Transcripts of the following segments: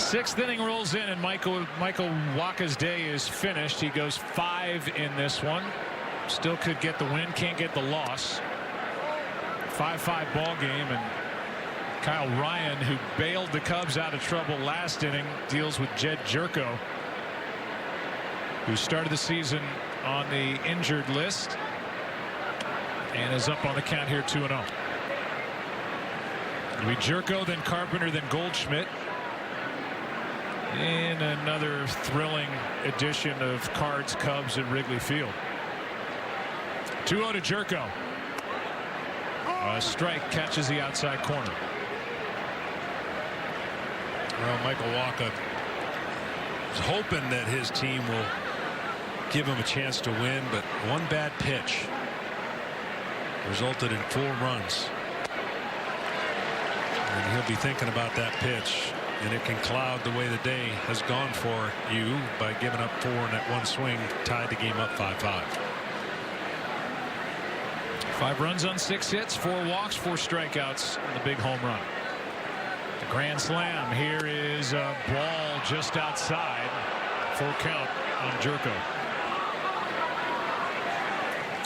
Sixth inning rolls in, and Michael Wacha's day is finished. He goes 5 in this one. Still could get the win, can't get the loss. 5-5 ball game, and Kyle Ryan, who bailed the Cubs out of trouble last inning, deals with Jed Jerko, who started the season on the injured list and is up on the count here 2-0. It'll be Jerko, then Carpenter, then Goldschmidt in another thrilling edition of Cards Cubs at Wrigley Field. 2-0 to Jerko. A strike catches the outside corner. Well, Michael Wacha is hoping that his team will give him a chance to win, but one bad pitch resulted in 4 runs. And he'll be thinking about that pitch, and it can cloud the way the day has gone for you by giving up 4 in that one swing, tied the game up 5-5. 5 runs on 6 hits, 4 walks, 4 strikeouts, and the big home run. The grand slam. Here is a ball just outside. Full count on Jerko.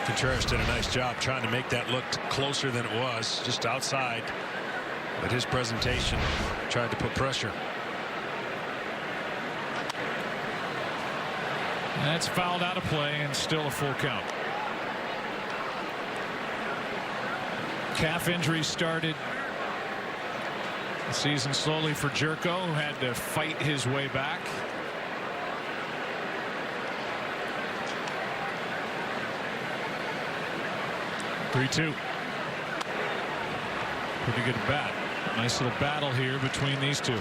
Contreras did a nice job trying to make that look closer than it was, just outside. But his presentation tried to put pressure. That's fouled out of play and still a full count. Calf injury started the season slowly for Jerko, who had to fight his way back. (3-2). Pretty good bat. Nice little battle here between these two.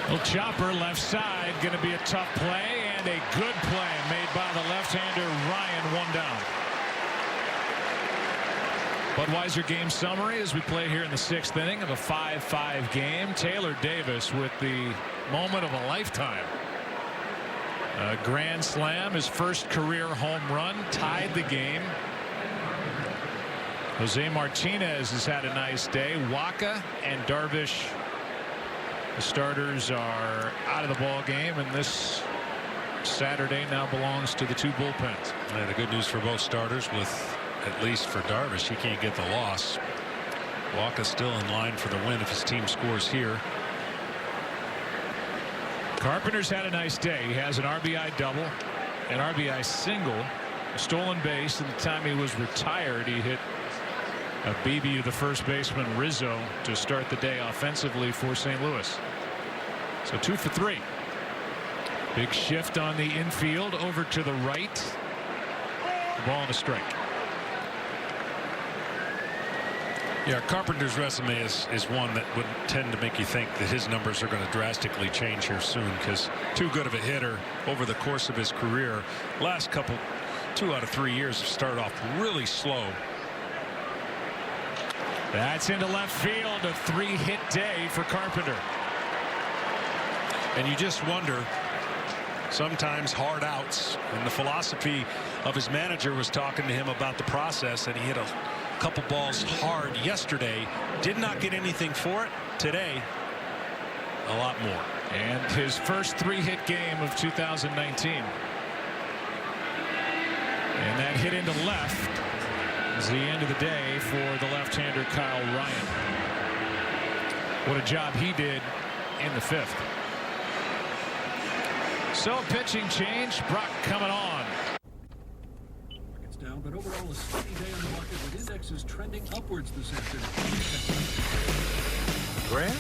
Little chopper left side, going to be a tough play, and a good play made by the left-hander Ryan. 1 down. Budweiser game summary as we play here in the 6th inning of a 5-5 game. Taylor Davis with the moment of a lifetime. A grand slam, his first career home run, tied the game. Jose Martinez has had a nice day. Wacha and Darvish, the starters, are out of the ball game, and this Saturday now belongs to the 2 bullpens. And the good news for both starters, with at least for Darvish, he can't get the loss. Wacha's still in line for the win if his team scores here. Carpenter's had a nice day. He has an RBI double, an RBI single, a stolen base, and the time he was retired, he hit a BB to the first baseman Rizzo to start the day offensively for St. Louis. So 2 for 3. Big shift on the infield over to the right. The ball and a strike. Yeah, Carpenter's resume is one that would tend to make you think that his numbers are going to drastically change here soon, because too good of a hitter over the course of his career. Last 2 out of 3 years have started off really slow. That's into left field. A 3-hit day for Carpenter. And you just wonder, sometimes hard outs, and the philosophy of his manager was talking to him about the process, and he hit a couple balls hard yesterday, did not get anything for it. Today, a lot more. And his first 3-hit game of 2019. And that hit into left is the end of the day for the left-hander Kyle Ryan. What a job he did in the 5th. So a pitching change. Brock coming on. It's down, but overall a steady day on the market with indexes trending upwards this afternoon. Grant?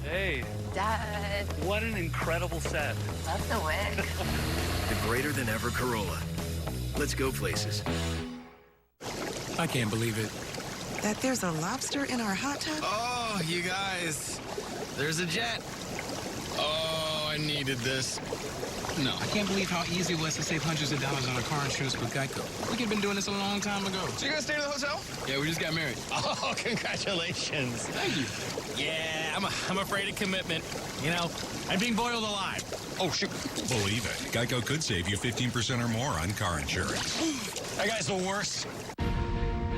Hey. Dad. What an incredible set. Love the wig. The greater than ever Corolla. Let's go places. I can't believe it. That there's a lobster in our hot tub? Oh, you guys. There's a jet. Oh, I needed this. No, I can't believe how easy it was to save hundreds of dollars on our car insurance with Geico. We could have been doing this a long time ago. So you gonna stay to the hotel? Yeah, we just got married. Oh, congratulations. Thank you. Yeah, I'm afraid of commitment. You know, I'm being boiled alive. Oh, shoot. Believe it. Geico could save you 15% or more on car insurance. That guy's the worst.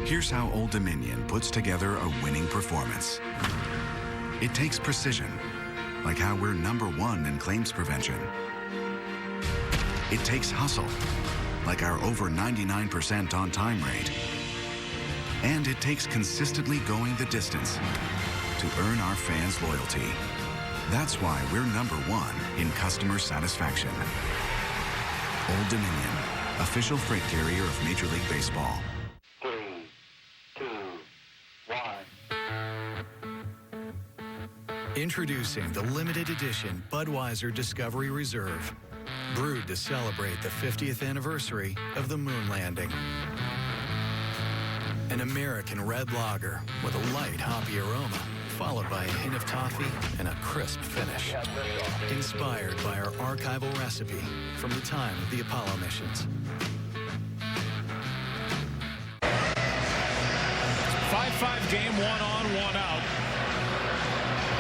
Here's how Old Dominion puts together a winning performance. It takes precision, like how we're #1 in claims prevention. It takes hustle, like our over 99% on-time rate. And it takes consistently going the distance to earn our fans' loyalty. That's why we're #1 in customer satisfaction. Old Dominion, official freight carrier of Major League Baseball. 3, 2, 1. Introducing the limited edition Budweiser Discovery Reserve, brewed to celebrate the 50th anniversary of the moon landing. An American red lager with a light hoppy aroma, followed by a hint of toffee and a crisp finish. Inspired by our archival recipe from the time of the Apollo missions. 5-5 game, 1 on, 1 out.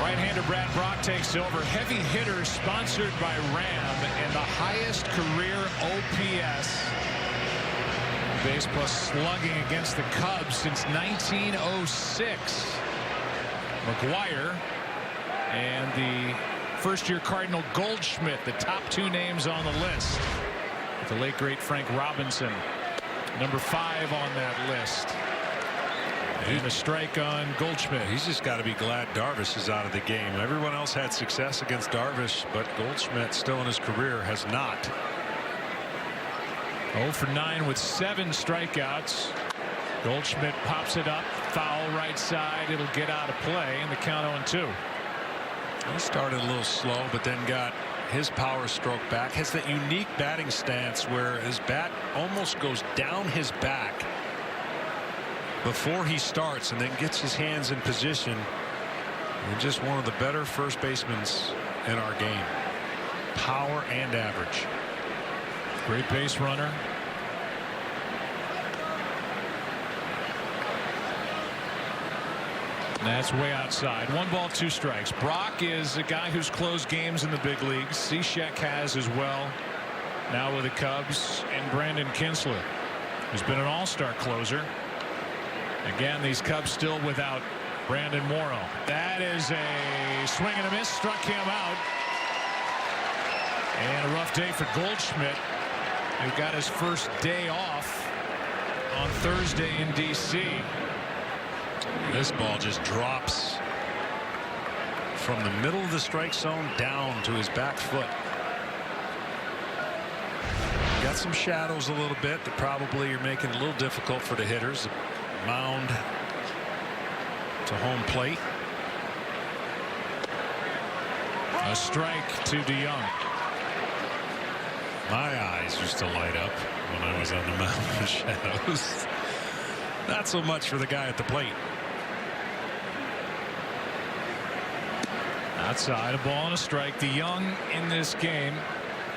Right-hander Brad Brock takes over. Heavy hitter sponsored by Ram and the highest career OPS. Base plus slugging against the Cubs since 1906. McGuire and the first-year Cardinal Goldschmidt, the top 2 names on the list. With the late, great Frank Robinson, number 5 on that list. And a strike on Goldschmidt. He's just got to be glad Darvish is out of the game. Everyone else had success against Darvish, but Goldschmidt still in his career has not. 0 for 9 with 7 strikeouts. Goldschmidt pops it up, foul right side. It'll get out of play, and the count 0-2. He started a little slow, but then got his power stroke back. Has that unique batting stance where his bat almost goes down his back before he starts and then gets his hands in position. And just one of the better first basemen in our game. Power and average. Great base runner. And that's way outside. 1 ball, 2 strikes. Brock is a guy who's closed games in the big leagues. Cishek has as well. Now with the Cubs. And Brandon Kinsler, who's been an all-star closer. Again, these Cubs still without Brandon Morrow. That is a swing and a miss. Struck him out. And a rough day for Goldschmidt, who got his first day off on Thursday in D.C. This ball just drops from the middle of the strike zone down to his back foot. Got some shadows a little bit that probably are making it a little difficult for the hitters. Mound to home plate. A strike to DeYoung. My eyes used to light up when I was on the mound in the shadows. Not so much for the guy at the plate. Outside, a ball and a strike. DeYoung in this game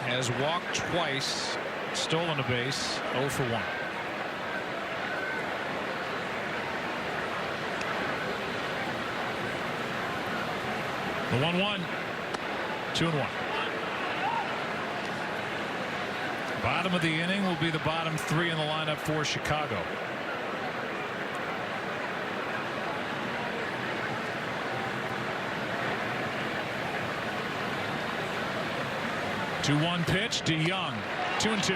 has walked twice, stolen a base, 0 for 1. The 1-1, 2-1. Bottom of the inning will be the bottom 3 in the lineup for Chicago. Two-one pitch, DeYoung, 2-2.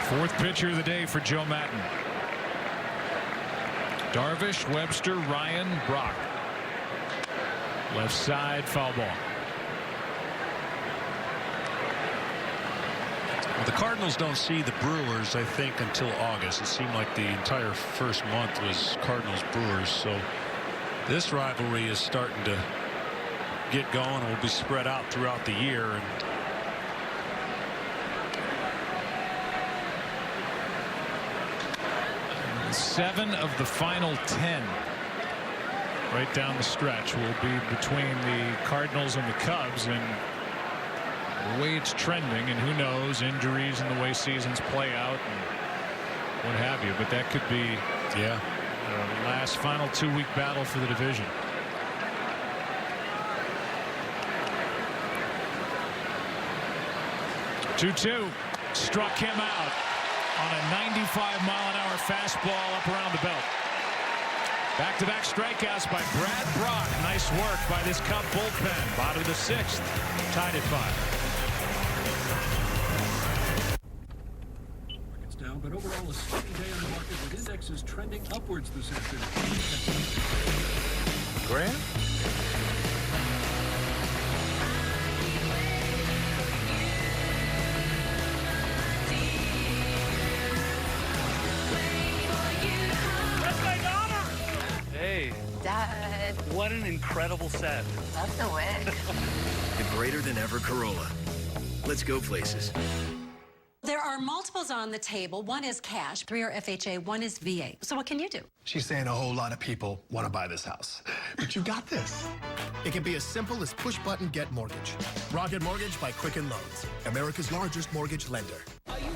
Fourth pitcher of the day for Joe Maton. Darvish, Webster, Ryan, Brock. Left side, foul ball. Well, the Cardinals don't see the Brewers, I think, until August. It seemed like the entire first month was Cardinals-Brewers. So this rivalry is starting to get going and will be spread out throughout the year. And 7 of the final 10 right down the stretch will be between the Cardinals and the Cubs, and the way it's trending, and who knows, injuries and the way seasons play out and what have you, but that could be the last final 2-week battle for the division. Two struck him out on a 95-mile-an-hour fastball up around the belt. Back-to-back strikeouts by Brad Brock. Nice work by this Cub bullpen. Bottom of the 6th, tied at 5. Market's down, but overall a steady day on the market with indexes trending upwards this afternoon. Graham? Hey, Dad. what an incredible set. Love the wig. The greater than ever Corolla. Let's go places. There are multiples on the table. One is cash, 3 are FHA, 1 is VA. So what can you do? She's saying a whole lot of people want to buy this house. But you got this. It can be as simple as push button get mortgage. Rocket Mortgage by Quicken Loans, America's largest mortgage lender.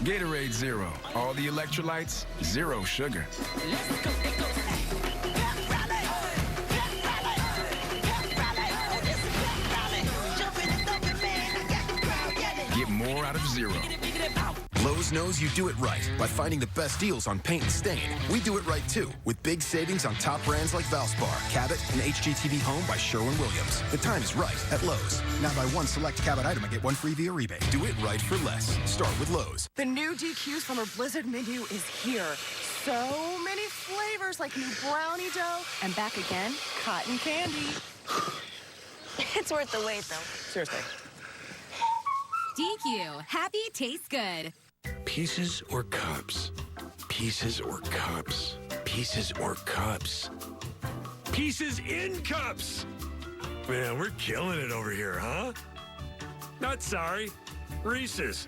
Gatorade Zero. All the electrolytes, zero sugar. Get more out of zero. Lowe's knows you do it right by finding the best deals on paint and stain. We do it right too, with big savings on top brands like Valspar, Cabot, and HGTV Home by Sherwin-Williams. The time is right at Lowe's. Now buy one select Cabot item and get one free via rebate. Do it right for less. Start with Lowe's. The new DQ Summer Blizzard menu is here. So many flavors like new brownie dough and back again, cotton candy. It's worth the wait, though. Seriously. DQ. Happy tastes good. Pieces or cups? Pieces or cups? Pieces or cups? Pieces in cups! Man, we're killing it over here, huh? Not sorry. Reese's.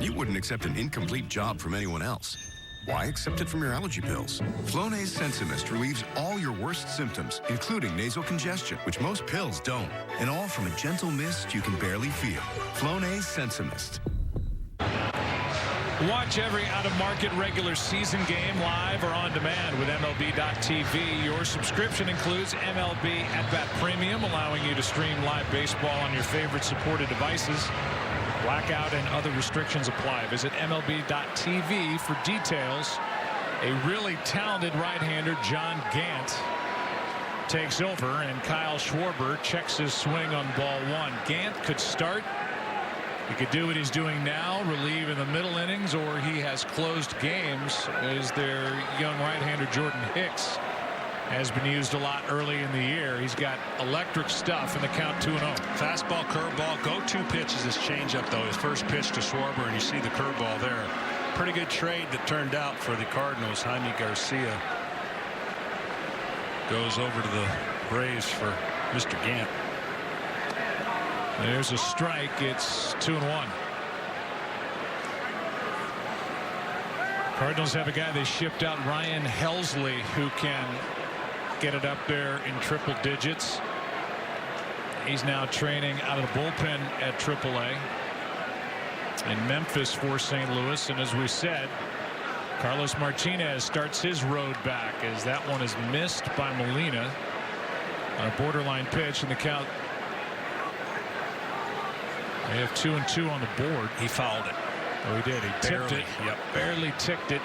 You wouldn't accept an incomplete job from anyone else. Why accept it from your allergy pills? Flonase Sensimist relieves all your worst symptoms, including nasal congestion, which most pills don't. And all from a gentle mist you can barely feel. Flonase Sensimist. Watch every out-of-market regular season game live or on demand with MLB.tv. Your subscription includes MLB At-Bat Premium, allowing you to stream live baseball on your favorite supported devices. Blackout and other restrictions apply. Visit MLB.tv for details. A really talented right-hander, John Gant, takes over, and Kyle Schwarber checks his swing on ball 1. Gant could start. He could do what he's doing now, relieve in the middle innings, or he has closed games as their young right-hander Jordan Hicks has been used a lot early in the year. He's got electric stuff in the count 2-0. Fastball, curveball, go-to pitch is his changeup, though. His first pitch to Schwarber, and you see the curveball there. Pretty good trade that turned out for the Cardinals. Jaime Garcia goes over to the Braves for Mr. Gant. There's a strike. It's 2-1. Cardinals have a guy they shipped out, Ryan Helsley, who can get it up there in triple digits. He's now training out of the bullpen at AAA in Memphis for St. Louis. And as we said, Carlos Martinez starts his road back as that one is missed by Molina on a borderline pitch, and the count. They have 2-2 on the board. He fouled it. Oh, he did. He tipped it. Yep. Barely ticked it.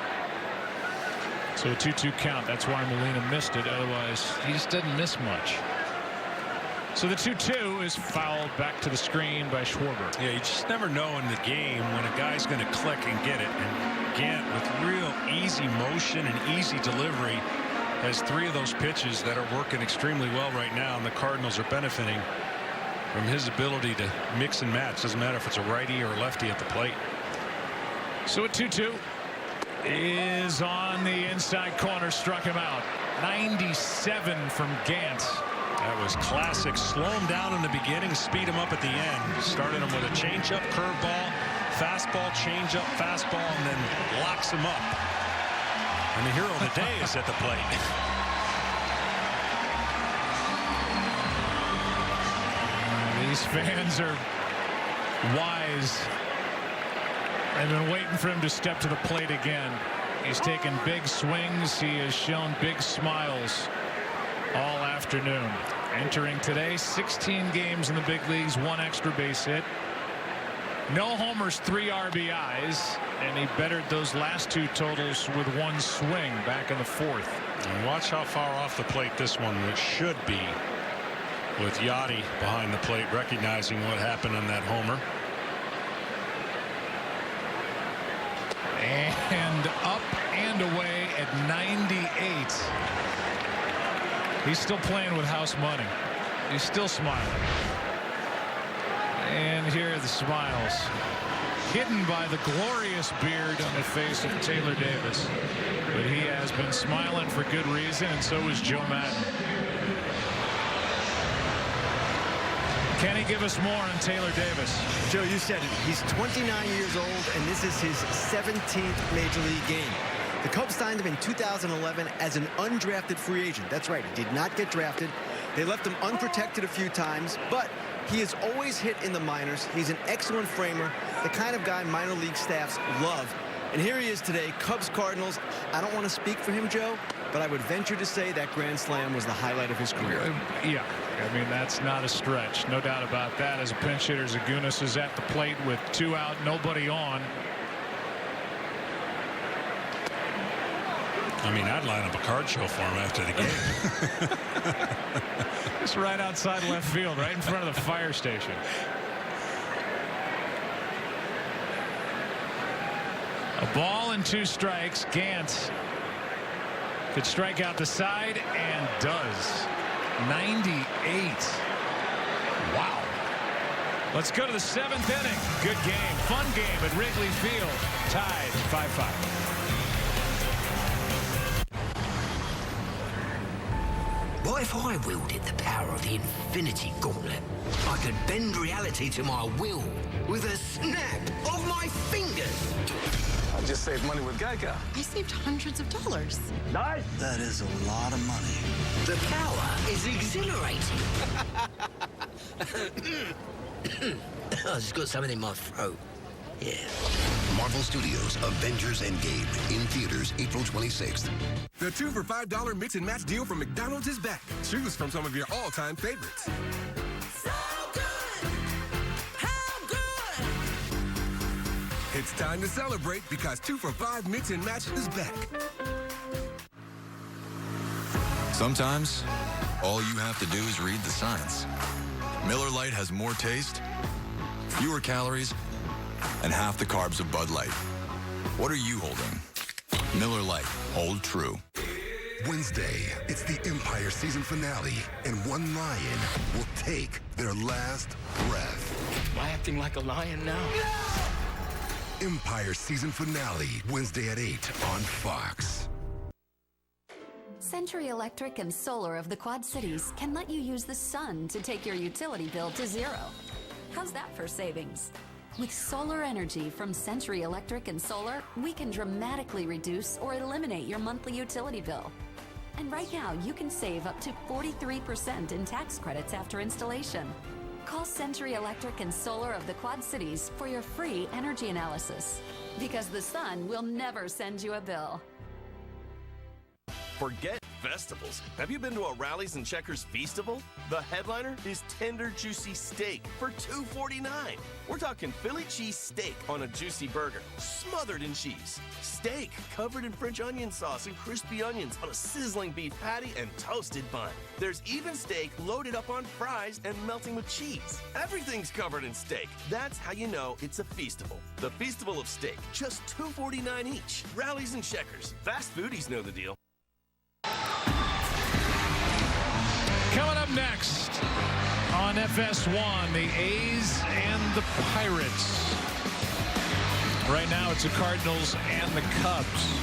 So a 2-2 count. That's why Molina missed it. Otherwise, he just doesn't miss much. So the 2-2 is fouled back to the screen by Schwarber. Yeah, you just never know in the game when a guy's going to click and get it. And Gant, with real easy motion and easy delivery, has 3 of those pitches that are working extremely well right now, and the Cardinals are benefiting from his ability to mix and match. Doesn't matter if it's a righty or a lefty at the plate. So at 2-2, is on the inside corner, struck him out. 97 from Gant. That was classic. Slow him down in the beginning, speed him up at the end. Started him with a changeup, curveball, fastball, changeup, fastball, and then locks him up. And the hero of the day is at the plate. These fans are wise. They've been waiting for him to step to the plate again. He's taken big swings. He has shown big smiles all afternoon. Entering today, 16 games in the big leagues, 1 extra base hit. No homers, 3 RBIs, and he bettered those last 2 totals with 1 swing back in the 4th. And watch how far off the plate this one should be, with Yachty behind the plate recognizing what happened on that homer. And up and away at 98. He's still playing with house money. He's still smiling. And here are the smiles, hidden by the glorious beard on the face of Taylor Davis. But he has been smiling for good reason, and so is Joe Madden. Can he give us more on Taylor Davis? Joe, you said it. He's 29 years old, and this is his 17th Major League game. The Cubs signed him in 2011 as an undrafted free agent. That's right. He did not get drafted. They left him unprotected a few times, but he has always hit in the minors. He's an excellent framer, the kind of guy minor league staffs love. And here he is today, Cubs Cardinals. I don't want to speak for him, Joe, but I would venture to say that grand slam was the highlight of his career. Yeah, I mean, that's not a stretch. No doubt about that. As a pinch hitter, Zagunis is at the plate with 2 out, nobody on. I mean, I'd line up a card show for him after the game. It's right outside left field, right in front of the fire station. A ball and 2 strikes. Gant could strike out the side and does. 98. Wow. Let's go to the 7th inning. Good game. Fun game at Wrigley Field. Tied 5-5. What if I wielded the power of the Infinity Gauntlet? I could bend reality to my will with a snap of my fingers. I just saved money with Geico. I saved hundreds of dollars. Nice. That is a lot of money. The power is exhilarating. I just got something in my throat. Yeah. Marvel Studios' Avengers Endgame in theaters April 26th. The 2 for $5 mix and match deal from McDonald's is back. Choose from some of your all-time favorites. So good! How good! It's time to celebrate because 2 for $5 mix and match is back. Sometimes, all you have to do is read the signs. Miller Lite has more taste, fewer calories, and half the carbs of Bud Light. What are you holding? Miller Lite. Hold true. Wednesday, it's the Empire season finale, and one lion will take their last breath. Am I acting like a lion now? Empire season finale, Wednesday at 8 on Fox. Century Electric and Solar of the Quad Cities can let you use the sun to take your utility bill to 0. How's that for savings? With solar energy from Century Electric and Solar, we can dramatically reduce or eliminate your monthly utility bill. And right now, you can save up to 43% in tax credits after installation. Call Century Electric and Solar of the Quad Cities for your free energy analysis. Because the sun will never send you a bill. Forget festivals. Have you been to a Rallies and Checkers Feastival? The headliner is tender, juicy steak for $2.49. We're talking Philly cheese steak on a juicy burger, smothered in cheese. Steak covered in French onion sauce and crispy onions on a sizzling beef patty and toasted bun. There's even steak loaded up on fries and melting with cheese. Everything's covered in steak. That's how you know it's a Feastival. The Feastival of Steak, just $2.49 each. Rallies and Checkers. Fast foodies know the deal. Coming up next on FS1, the A's and the Pirates. Right now it's the Cardinals and the Cubs.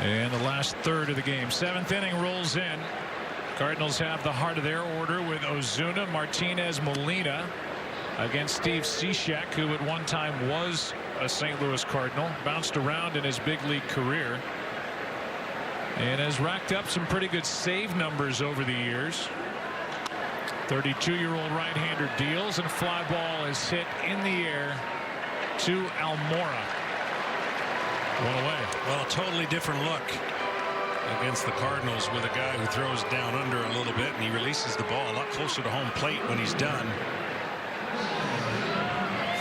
And the last third of the game. 7th inning rolls in. Cardinals have the heart of their order with Ozuna, Martinez, Molina against Steve Cishek, who at one time was a St. Louis Cardinal, bounced around in his big league career and has racked up some pretty good save numbers over the years. 32-year-old right-hander deals, and fly ball is hit in the air to Almora. One away. Well, a totally different look against the Cardinals with a guy who throws down under a little bit, and he releases the ball a lot closer to home plate when he's done.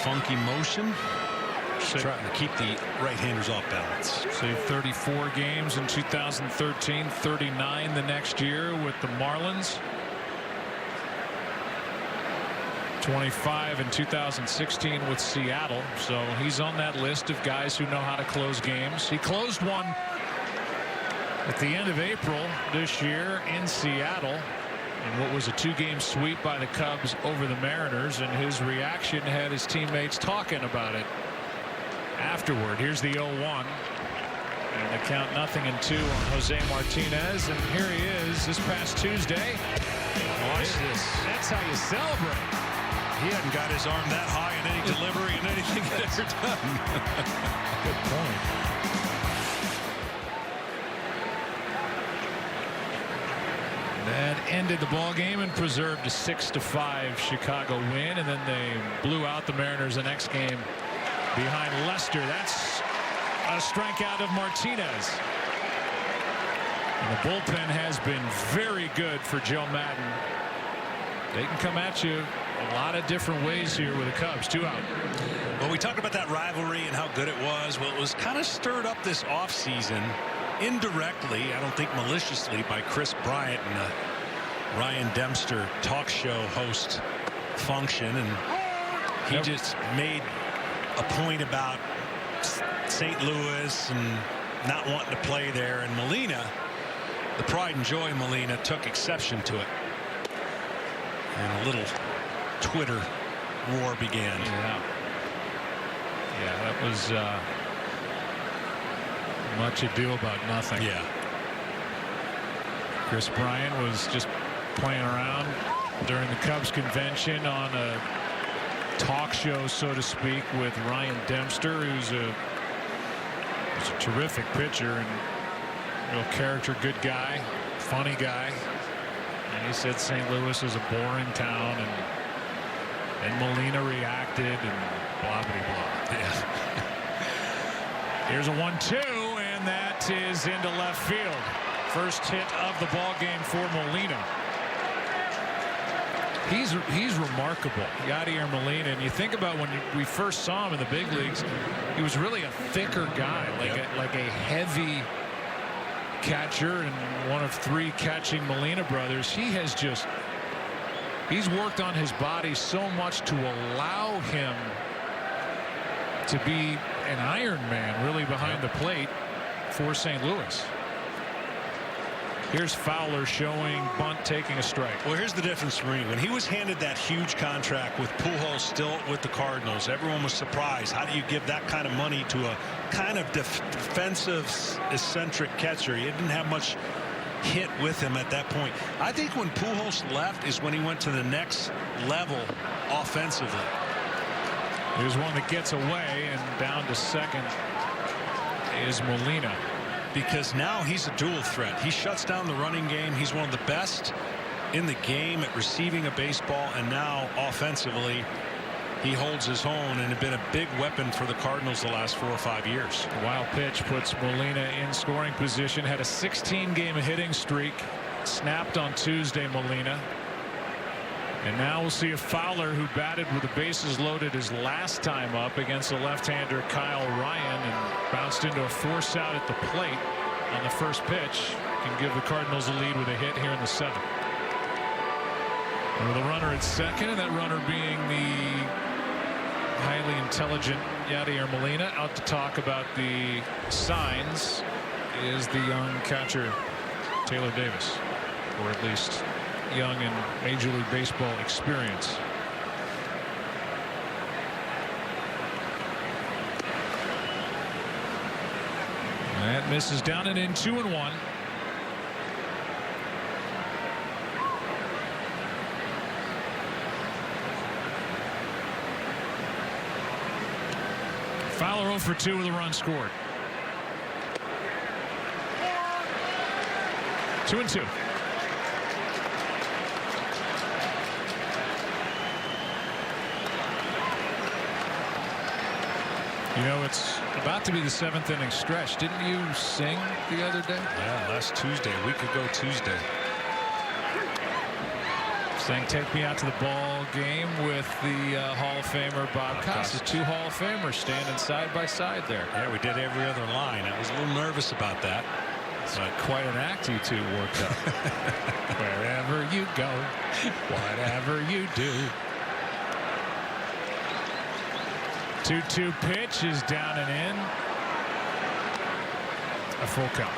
Funky motion. Trying to keep the right-handers off balance. Saved 34 games in 2013, 39 the next year with the Marlins. 25 in 2016 with Seattle. So he's on that list of guys who know how to close games. He closed one at the end of April this year in Seattle in what was a 2-game sweep by the Cubs over the Mariners, and his reaction had his teammates talking about it afterward. Here's the 0-1, and the count 0-2 on Jose Martinez, and here he is this past Tuesday. Watch this. That's how you celebrate. He hadn't got his arm that high in any delivery in anything he's ever done. Good point. That ended the ball game and preserved a 6-5 Chicago win, and then they blew out the Mariners the next game behind Lester. That's a strikeout of Martinez. And the bullpen has been very good for Joe Madden. They can come at you a lot of different ways here with the Cubs. 2 out. Well, we talked about that rivalry and how good it was. Well, it was kind of stirred up this offseason indirectly, I don't think maliciously, by Chris Bryant and the Ryan Dempster talk show host function. And he just made a point about St. Louis and not wanting to play there. And Molina, the pride and joy Molina, took exception to it. And a little Twitter war began. Yeah, that was much ado about nothing. Yeah. Chris Bryant was just playing around during the Cubs convention on a talk show, so to speak, with Ryan Dempster, who's a terrific pitcher and real character, good guy, funny guy. And he said St. Louis is a boring town, and Molina reacted and blah, blah, blah. Yeah. Here's a 1-2, and that is into left field. First hit of the ball game for Molina. He's remarkable, Yadier Molina. And you think about when we first saw him in the big leagues, he was really a thicker guy, like a heavy catcher and one of 3 catching Molina brothers. He's worked on his body so much to allow him to be an Iron Man really behind the plate for St. Louis. Here's Fowler showing bunt, taking a strike. Well, here's the difference for me. When he was handed that huge contract with Pujols still with the Cardinals, everyone was surprised. How do you give that kind of money to a kind of defensive eccentric catcher? He didn't have much hit with him at that point. I think when Pujols left is when he went to the next level offensively. Here's one that gets away, and down to second is Molina. Because now he's a dual threat. He shuts down the running game. He's one of the best in the game at receiving a baseball, and now offensively he holds his own and has been a big weapon for the Cardinals the last 4 or 5 years. A wild pitch puts Molina in scoring position. Had a 16-game hitting streak. Snapped on Tuesday, Molina. And now we'll see if Fowler, who batted with the bases loaded his last time up against the left-hander Kyle Ryan and bounced into a force out at the plate on the first pitch, can give the Cardinals a lead with a hit here in the 7th. And with a runner at second, and that runner being the highly intelligent Yadier Molina. Out to talk about the signs is the young catcher Taylor Davis, or at least young in Major League Baseball experience. That misses down and in, 2-1. Fowler 0 for 2 with a run scored. 2-2. You know, it's about to be the 7th inning stretch. Didn't you sing the other day? Yeah, last Tuesday, a week ago Tuesday. Saying take me out to the ball game with the Hall of Famer Bob Costas. 2 Hall of Famers standing side by side there. Yeah, we did every other line. I was a little nervous about that. It's quite an act you two worked up. Wherever you go, whatever you do. 2-2 pitch is down and in. A full count.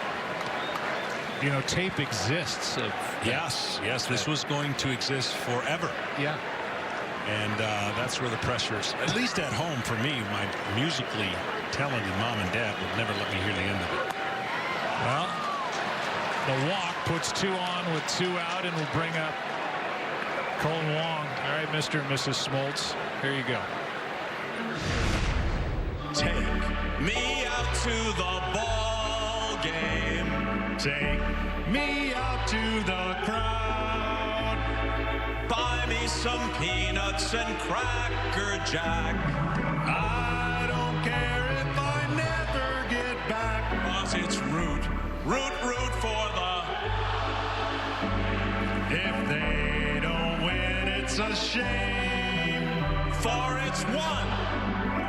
You know, tape exists of yes, this was going to exist forever. Yeah. And that's where the pressure is, at least at home for me. My musically talented mom and dad would never let me hear the end of it. Well, the walk puts 2 on with 2 out and will bring up Colton Wong. All right, Mr. and Mrs. Smoltz, here you go. Take me out to the ball game. Take me out to the crowd. Buy me some peanuts and Cracker Jack. I don't care if I never get back. 'Cause it's root for the. If they don't win, it's a shame. For it's 1,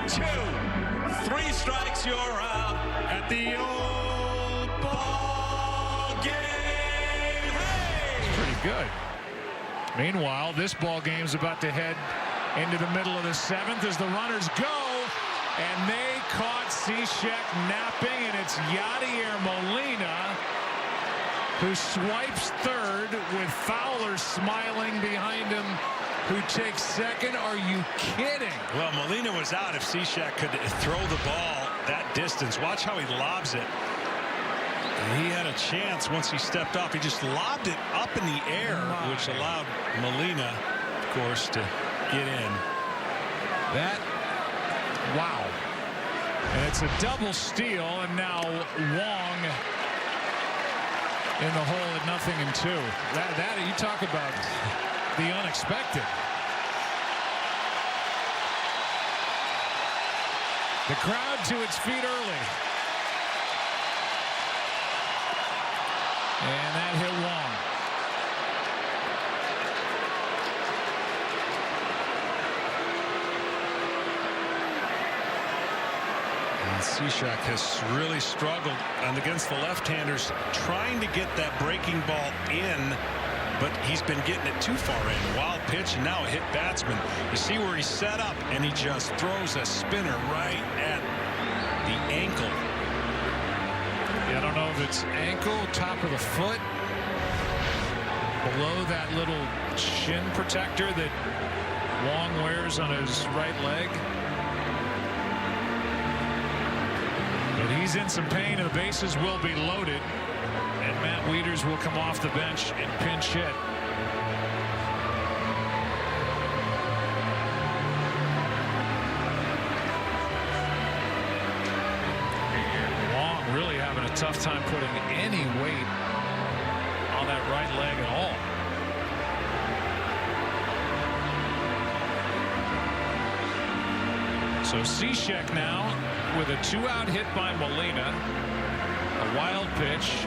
2, 3 strikes, you're out at the old ball game. Hey! It's pretty good. Meanwhile, this ball game's about to head into the middle of the 7th as the runners go, and they caught Cishek napping, and it's Yadier Molina who swipes third with Fowler smiling behind him, who takes second. Are you kidding? Well, Molina was out. If Cishek could throw the ball that distance, watch how he lobs it. And he had a chance once he stepped off. He just lobbed it up in the air, which allowed Molina, of course, to get in. Wow. And it's a double steal, and now Wong in the hole at 0-2. That you talk about the unexpected. The crowd to its feet early. And that hit Wong. And Cishek has really struggled and against the left-handers, trying to get that breaking ball in, but he's been getting it too far in. Wild pitch, and now a hit batsman. You see where he's set up, and he just throws a spinner right at the ankle. Yeah, I don't know if it's ankle, top of the foot, below that little shin protector that Wong wears on his right leg. But he's in some pain, and the bases will be loaded. And Matt Wieters will come off the bench and pinch hit. Wong really having a tough time putting any weight on that right leg at all. So Cishek now with a 2-out hit by Molina, a wild pitch,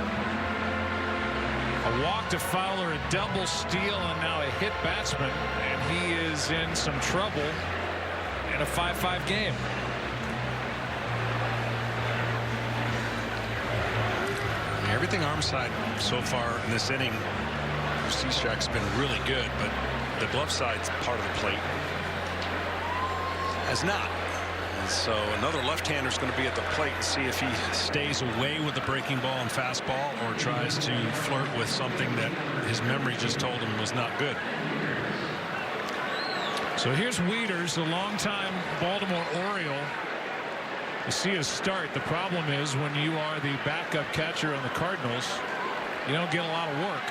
a walk to Fowler, a double steal, and now a hit batsman, and he is in some trouble in a 5-5 game. Everything arm side so far in this inning, Cishek's been really good, but the glove side's part of the plate has not. And so another left-hander is going to be at the plate and see if he stays away with the breaking ball and fastball or tries to flirt with something that his memory just told him was not good. So here's Wieters, a longtime Baltimore Oriole, You see a start. The problem is when you are the backup catcher on the Cardinals, you don't get a lot of work.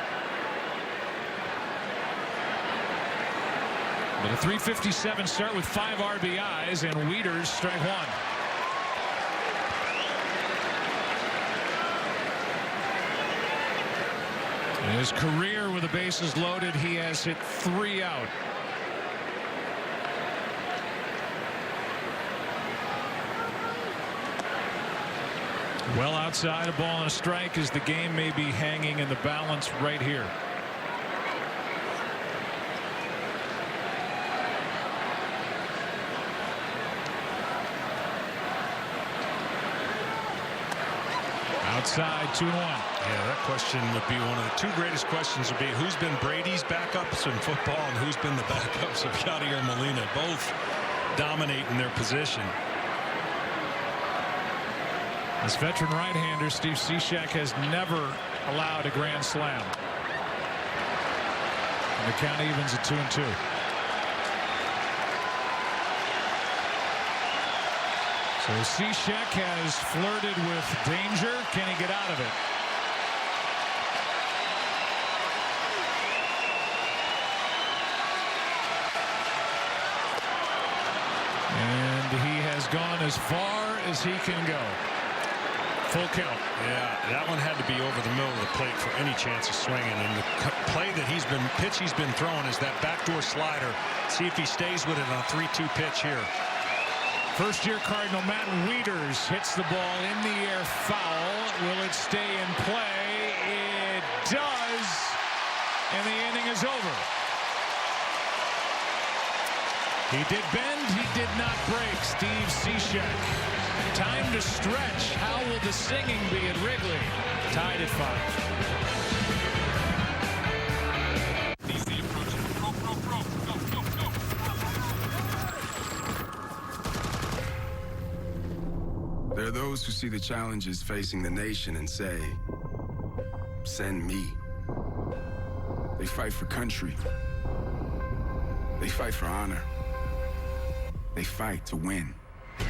But a .357 start with 5 RBIs, and Wieters strike one. In his career with the bases loaded, he has hit 3 out. Well outside, a ball and a strike, as the game may be hanging in the balance right here. Outside, 2-1. Yeah, that question would be one of the 2 greatest questions would be who's been Brady's backups in football and who's been the backups of Yadier Molina. Both dominate in their position. This veteran right-hander, Steve Cishek, has never allowed a grand slam. And the count evens at 2-2. So Cishek has flirted with danger. Can he get out of it? And he has gone as far as he can go. Full count. Yeah, that one had to be over the middle of the plate for any chance of swinging. And the play that pitch he's been throwing is that backdoor slider. See if he stays with it on a 3-2 pitch here. First-year Cardinal Matt Wieters hits the ball in the air, foul. Will it stay in play? It does, and the inning is over. He did bend, he did not break. Steve Cishek. Time to stretch. How will the singing be at Wrigley? Tied at 5. There are those who see the challenges facing the nation and say, send me. They fight for country. They fight for honor. They fight to win. Do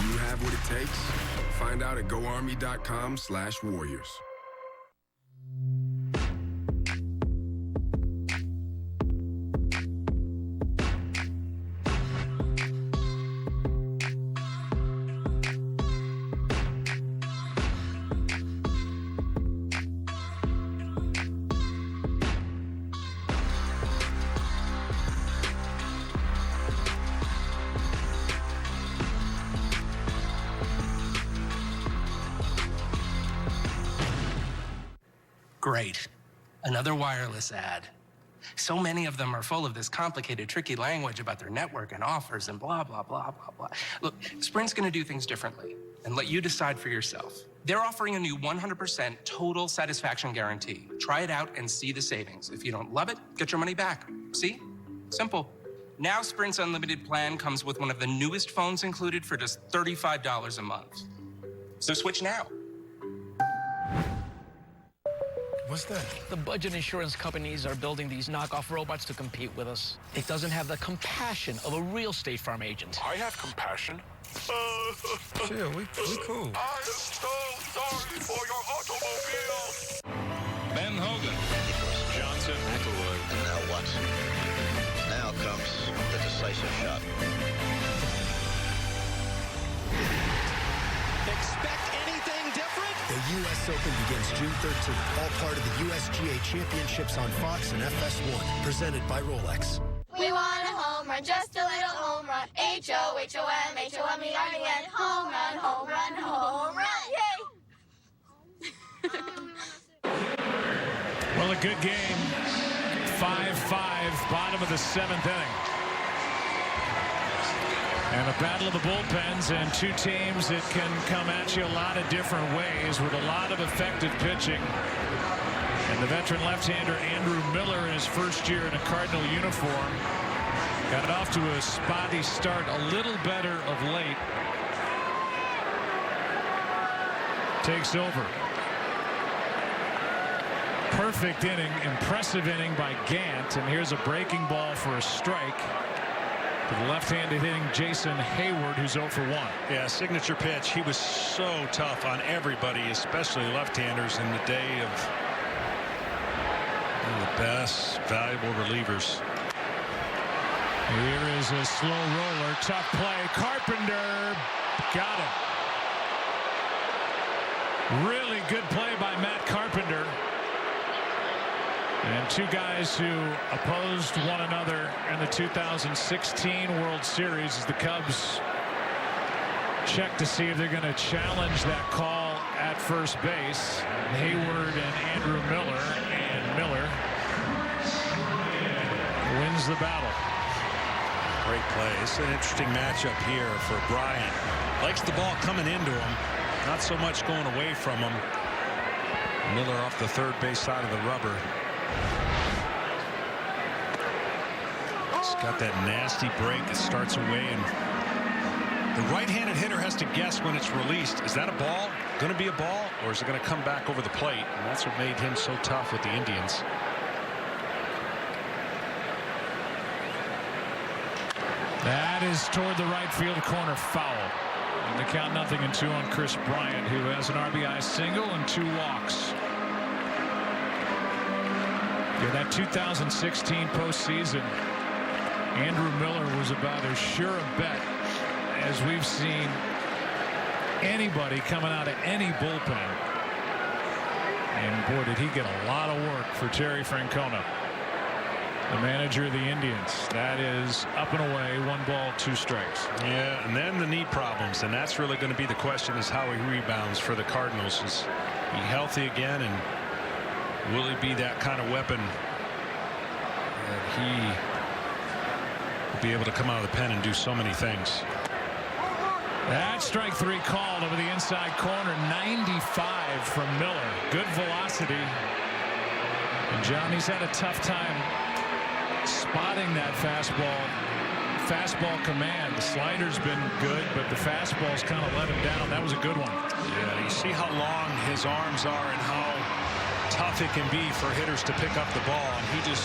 you have what it takes? Find out at GoArmy.com/warriors. Great. Another wireless ad. So many of them are full of this complicated, tricky language about their network and offers and blah, blah, blah, blah, blah. Look, Sprint's going to do things differently and let you decide for yourself. They're offering a new 100% total satisfaction guarantee. Try it out and see the savings. If you don't love it, get your money back. See? Simple. Now Sprint's unlimited plan comes with one of the newest phones included for just $35 a month. So switch now. What's that? The budget insurance companies are building these knockoff robots to compete with us. It doesn't have the compassion of a real State Farm agent. I have compassion. Chill, we cool. I am so sorry for your automobile. Ben Hogan. Johnson. McElroy. And now Watson. Now comes the decisive shot. Expect anything different? The U.S. Open begins June 13th, all part of the USGA Championships on Fox and FS1, presented by Rolex. We want a home run, just a little home run. H-O-H-O-M, H-O-M-E-R-N, home run, home run, home run, yay! Well, a good game. 5-5, bottom of the 7th inning. And a battle of the bullpens, and two teams that can come at you a lot of different ways with a lot of effective pitching. And the veteran left-hander Andrew Miller, in his first year in a Cardinal uniform, got it off to a spotty start, a little better of late. Takes over. Perfect inning, impressive inning by Gant, and here's a breaking ball for a strike. to the left-handed hitting Jason Hayward, who's 0 for 1. Yeah, signature pitch. He was so tough on everybody, especially left-handers in the day of one of the best valuable relievers. Here is a slow roller. Tough play. Carpenter got it. Really good play by Matt Carpenter. And two guys who opposed one another in the 2016 World Series as the Cubs check to see if they're going to challenge that call at first base. Hayward and Andrew Miller, and Miller wins the battle. Great play. It's an interesting matchup here for Bryant. Likes the ball coming into him, not so much going away from him. Miller off the third base side of the rubber. He's got that nasty break that starts away, and the right-handed hitter has to guess when it's released. Is that a ball? Going to be a ball, or is it going to come back over the plate? And that's what made him so tough with the Indians. That is toward the right field corner, foul. And the count 0-2 on Chris Bryant, who has an RBI single and 2 walks. Yeah, that 2016 postseason, Andrew Miller was about as sure a bet as we've seen anybody coming out of any bullpen. And boy, did he get a lot of work for Terry Francona, the manager of the Indians. That is up and away, 1 ball, 2 strikes. Yeah, and then the knee problems, and that's really going to be the question, is how he rebounds for the Cardinals. Is he healthy again, and will he be that kind of weapon that he will be able to come out of the pen and do so many things? That strike 3 called over the inside corner. 95 from Miller. Good velocity. And Johnny's had a tough time spotting that fastball command. The slider's been good, but the fastball's kind of let him down. That was a good one. Yeah, you see how long his arms are and how tough it can be for hitters to pick up the ball, and he just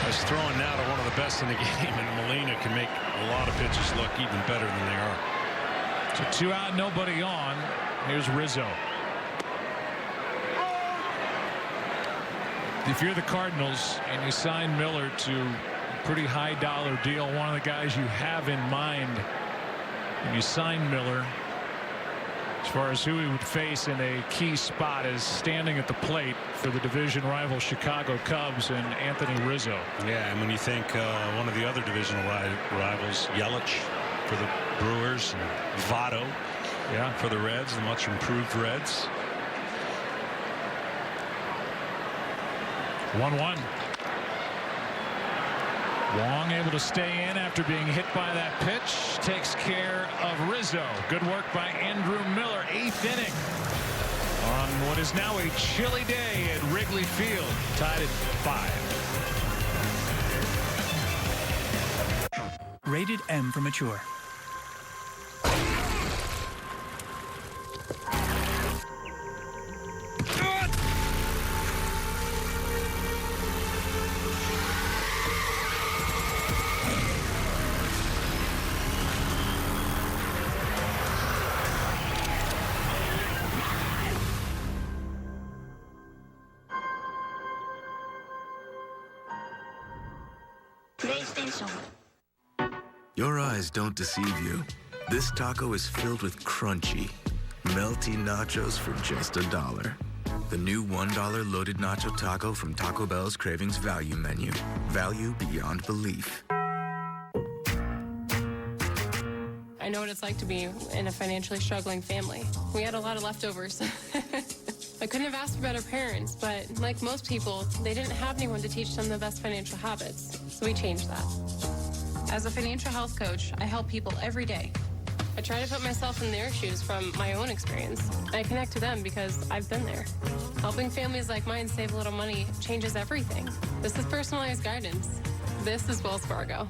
is throwing now to one of the best in the game, and Molina can make a lot of pitches look even better than they are. So 2 out, nobody on. Here's Rizzo. If you're the Cardinals and you sign Miller to a pretty high dollar deal, one of the guys you have in mind, and you sign Miller, as far as who he would face in a key spot, is standing at the plate for the division rival Chicago Cubs and Anthony Rizzo. Yeah, and when you think one of the other divisional rivals, Yelich for the Brewers, and Votto for the Reds, the much improved Reds. 1-1. Wong able to stay in after being hit by that pitch. Takes care of Rizzo. Good work by Andrew Miller. 8th inning on what is now a chilly day at Wrigley Field. Tied at 5. Rated M for mature. Your eyes don't deceive you. This taco is filled with crunchy, melty nachos for just $1. The new $1 loaded nacho taco from Taco Bell's Cravings Value Menu. Value beyond belief. I know what it's like to be in a financially struggling family. We had a lot of leftovers. I couldn't have asked for better parents, but like most people, they didn't have anyone to teach them the best financial habits. So we changed that. As a financial health coach, I help people every day. I try to put myself in their shoes from my own experience. I connect to them because I've been there. Helping families like mine save a little money changes everything. This is personalized guidance. This is Wells Fargo.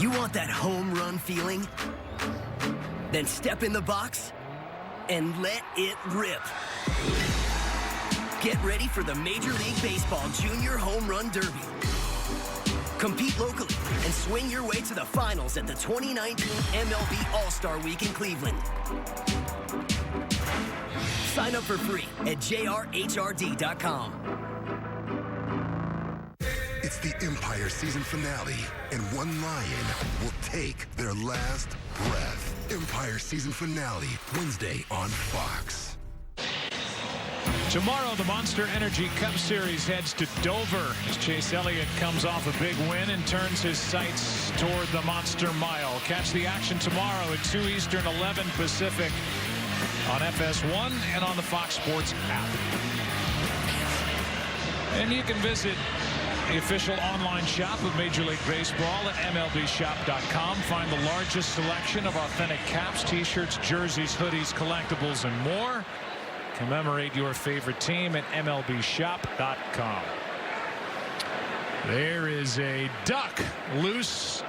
You want that home run feeling? Then step in the box and let it rip. Get ready for the Major League Baseball Junior Home Run Derby. Compete locally and swing your way to the finals at the 2019 MLB All-Star Week in Cleveland. Sign up for free at jrhrd.com. It's the Empire season finale, and one lion will take their last breath. Empire season finale, Wednesday on Fox. Tomorrow, the Monster Energy Cup Series heads to Dover as Chase Elliott comes off a big win and turns his sights toward the Monster Mile. Catch the action tomorrow at 2 Eastern, 11 Pacific on FS1 and on the Fox Sports app. And you can visit the official online shop of Major League Baseball at MLBshop.com. Find the largest selection of authentic caps, t-shirts, jerseys, hoodies, collectibles, and more. Commemorate your favorite team at MLBshop.com. There is a duck loose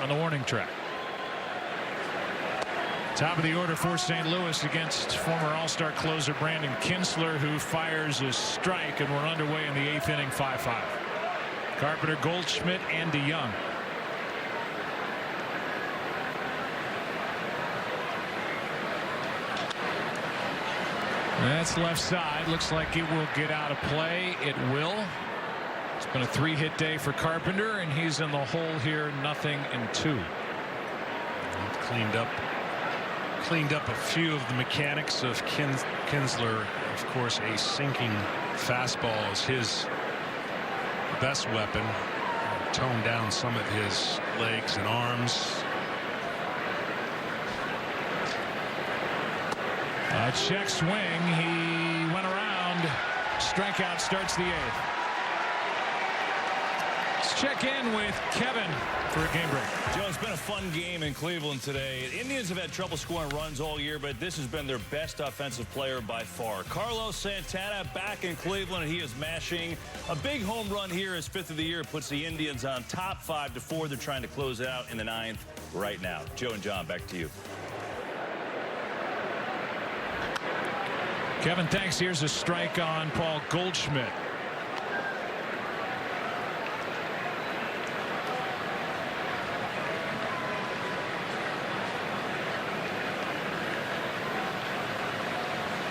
on the warning track. Top of the order for St. Louis against former All-Star closer Brandon Kinsler, who fires a strike, and we're underway in the 8th inning, 5-5. Carpenter, Goldschmidt, and DeYoung. That's left side. Looks like it will get out of play. It will. It's been a 3-hit day for Carpenter, and he's in the hole here, 0-2. Cleaned up a few of the mechanics of Kinsler. Of course, a sinking fastball is his best weapon. Toned down some of his legs and arms. Check swing. He went around. Strikeout starts the 8th. Let's check in with Kevin for a game break. Joe, it's been a fun game in Cleveland today. The Indians have had trouble scoring runs all year, but this has been their best offensive player by far. Carlos Santana back in Cleveland, and he is mashing. A big home run here, his 5th of the year, puts the Indians on top 5-4. They're trying to close it out in the 9th right now. Joe and John, back to you. Kevin, thanks. Here's a strike on Paul Goldschmidt.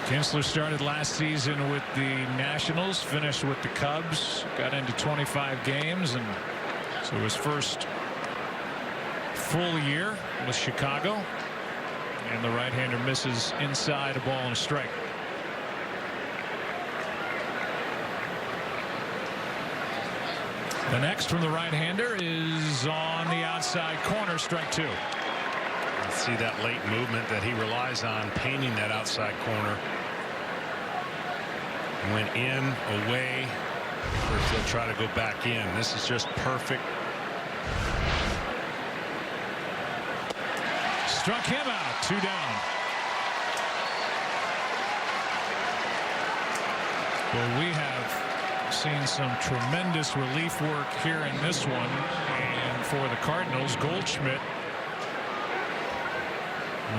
Kinsler started last season with the Nationals, finished with the Cubs, got into 25 games, and so his first full year with Chicago. And the right-hander misses inside, a ball and a strike. The next from the right-hander is on the outside corner, strike 2. Let's see that late movement that he relies on, painting that outside corner. Went in, away, or he'll try to go back in. This is just perfect. Struck him out, 2 down. Well, we have seen some tremendous relief work here in this one, and for the Cardinals, Goldschmidt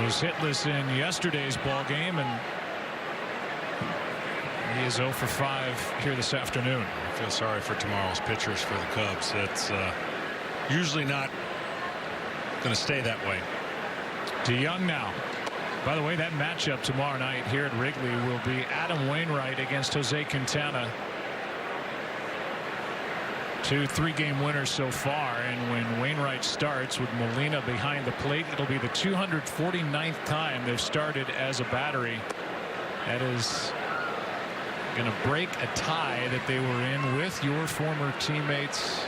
was hitless in yesterday's ball game, and he is 0 for 5 here this afternoon. I feel sorry for tomorrow's pitchers for the Cubs. It's usually not going to stay that way. DeYoung now. By the way, that matchup tomorrow night here at Wrigley will be Adam Wainwright against Jose Quintana. 2 3-game winners so far, and when Wainwright starts with Molina behind the plate, it'll be the 249th time they've started as a battery. That is going to break a tie that they were in with your former teammates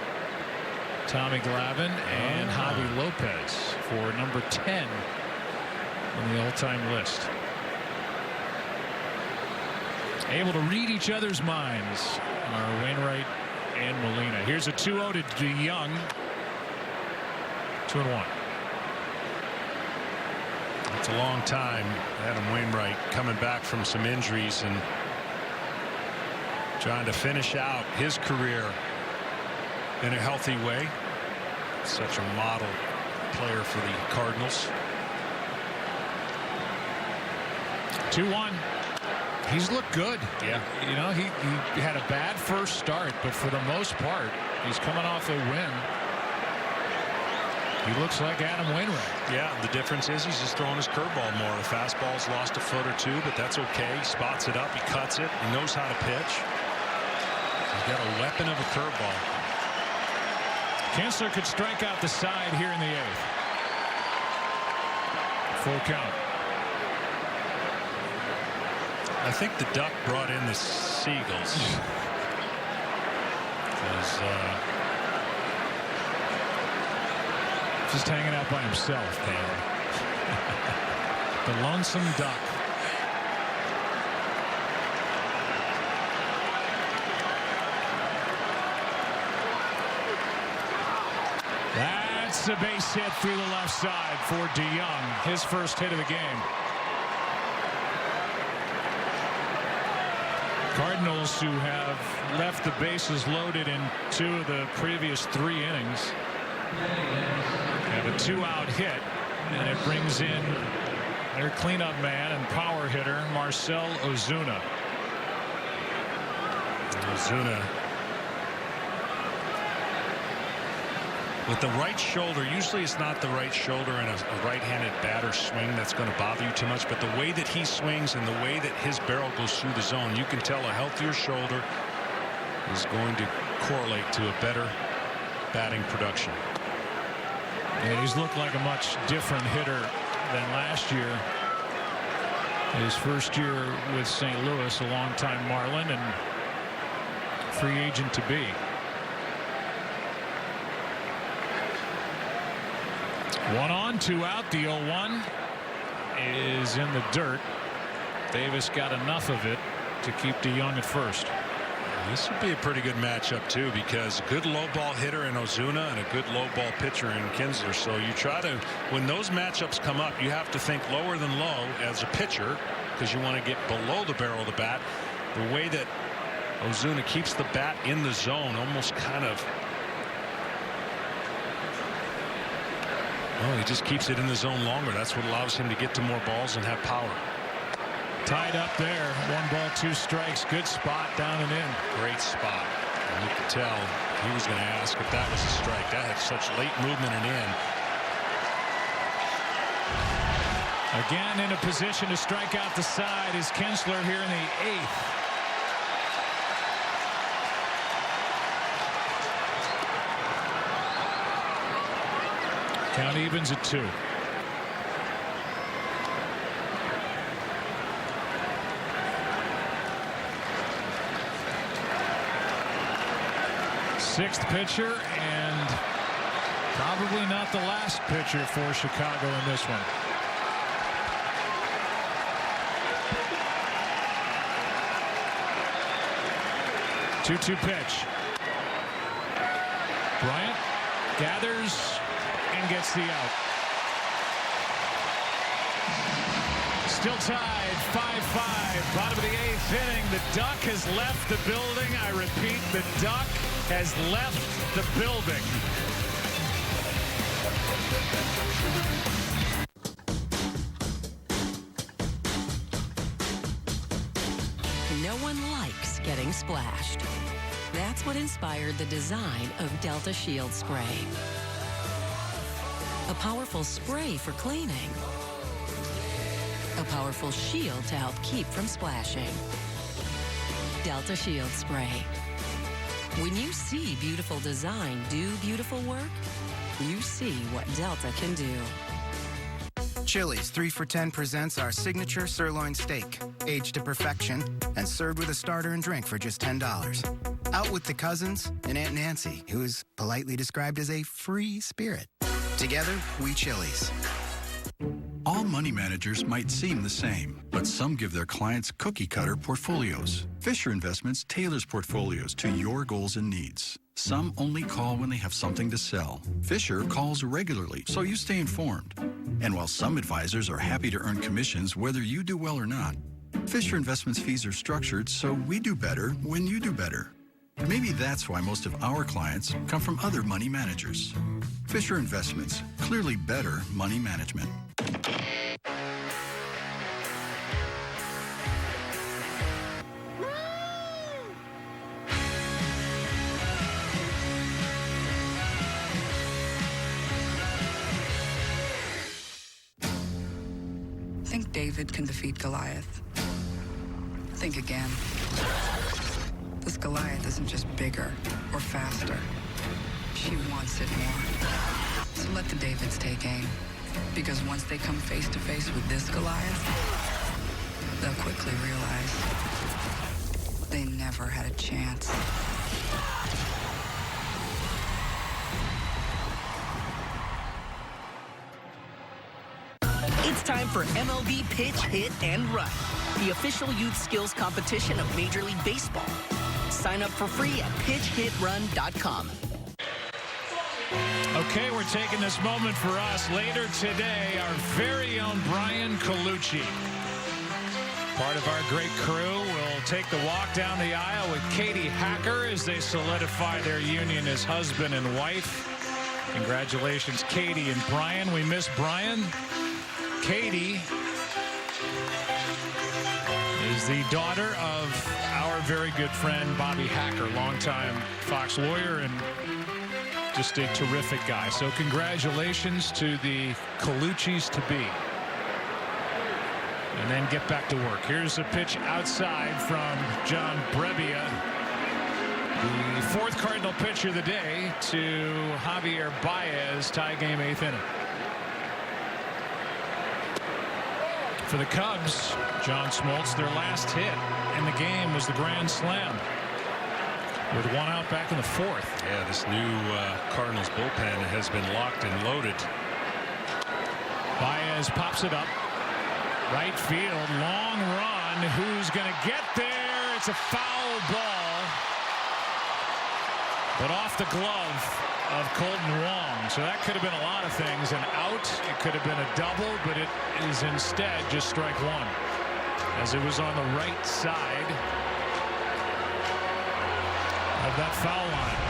Tommy Glavine and Javi Lopez for number 10 on the all-time list. Able to read each other's minds are Wainwright and Molina. Here's a 2-0 to DeYoung. 2-1. It's a long time. Adam Wainwright coming back from some injuries and trying to finish out his career in a healthy way. Such a model player for the Cardinals. 2-1. He's looked good. Yeah. You know, he had a bad first start, but for the most part, he's coming off a win. He looks like Adam Wainwright. Yeah, the difference is he's just throwing his curveball more. The fastball's lost a foot or two, but that's okay. He spots it up, he cuts it, he knows how to pitch. He's got a weapon of a curveball. Kinsler could strike out the side here in the 8th. Full count. I think the Duck brought in the Seagulls. Just hanging out by himself, man. The lonesome duck. That's a base hit through the left side for DeYoung. His first hit of the game. Cardinals, who have left the bases loaded in 2 of the previous 3 innings, have a 2-out hit, and it brings in their cleanup man and power hitter Marcell Ozuna. With the right shoulder, usually it's not the right shoulder in a right-handed batter swing that's going to bother you too much, but the way that he swings and the way that his barrel goes through the zone, you can tell a healthier shoulder is going to correlate to a better batting production. And he's looked like a much different hitter than last year. His first year with St. Louis, a longtime Marlin and free agent to be. 1 on, 2 out. The 0-1 is in the dirt. Davis got enough of it to keep DeYoung at first. This would be a pretty good matchup too, because a good low ball hitter in Ozuna and a good low ball pitcher in Kinsler. So you try to, when those matchups come up, you have to think lower than low as a pitcher, because you want to get below the barrel of the bat. The way that Ozuna keeps the bat in the zone, almost kind of, well, he just keeps it in the zone longer. That's what allows him to get to more balls and have power. Tied up there. 1 ball, 2 strikes. Good spot down and in. Great spot. And you could tell he was going to ask if that was a strike. That had such late movement and in. Again in a position to strike out the side is Kinsler here in the 8th. Count evens at 2. Sixth pitcher, and probably not the last pitcher for Chicago in this one. Two-two pitch. Bryant gathers and gets the out. Still tied 5-5. Bottom of the 8th inning. The Duck has left the building. I repeat, the Duck has left the building. No one likes getting splashed. That's what inspired the design of Delta Shield Spray. A powerful spray for cleaning. A powerful shield to help keep from splashing. Delta Shield Spray. When you see beautiful design do beautiful work, you see what Delta can do. Chili's 3 for $10 presents our signature sirloin steak, aged to perfection and served with a starter and drink for just $10. Out with the cousins and Aunt Nancy, who is politely described as a free spirit. Together, we Chili's. All money managers might seem the same, but some give their clients cookie-cutter portfolios. Fisher Investments tailors portfolios to your goals and needs. Some only call when they have something to sell. Fisher calls regularly, so you stay informed. And while some advisors are happy to earn commissions whether you do well or not, Fisher Investments fees are structured so we do better when you do better. Maybe that's why most of our clients come from other money managers. Fisher Investments, clearly better money management. Think David can defeat Goliath? Think again. This Goliath isn't just bigger or faster. She wants it more. So let the Davids take aim. Because once they come face to face with this Goliath, they'll quickly realize they never had a chance. It's time for MLB Pitch, Hit, and Run, the official youth skills competition of Major League Baseball. Sign up for free at pitchhitrun.com. Okay, we're taking this moment for us. Later today, our very own Brian Colucci, part of our great crew, will take the walk down the aisle with Katie Hacker as they solidify their union as husband and wife. Congratulations, Katie and Brian. We miss Brian. Katie is the daughter of our very good friend Bobby Hacker, longtime Fox lawyer and just a terrific guy. So congratulations to the Colucci's to be. And then get back to work. Here's a pitch outside from John Brebbia, the fourth Cardinal pitcher of the day, to Javier Baez, tie game, 8th inning. For the Cubs, John Smoltz, their last hit in the game was the grand slam with one out back in the 4th. Yeah, this new Cardinals bullpen has been locked and loaded. Baez pops it up. Right field, long run. Who's going to get there? It's a foul ball, but off the glove of Colton Wong. So that could have been a lot of things. An out, it could have been a double, but it is instead just strike one, as it was on the right side of that foul line.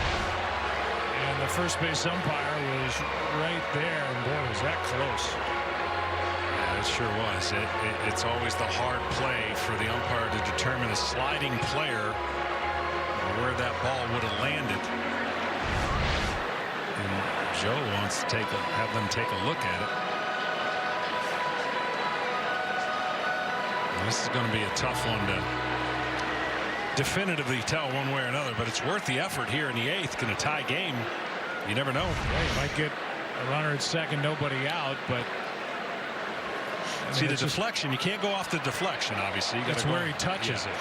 And the first base umpire was right there, and boy, was that close. Yeah, it sure was. It's always the hard play for the umpire to determine a sliding player where that ball would have landed. Joe wants to have them take a look at it. And this is going to be a tough one to definitively tell one way or another, but it's worth the effort here in the 8th. Going to tie game. You never know. Yeah, you might get a runner at second, nobody out, but see the deflection. You can't go off the deflection, obviously. That's where he touches it.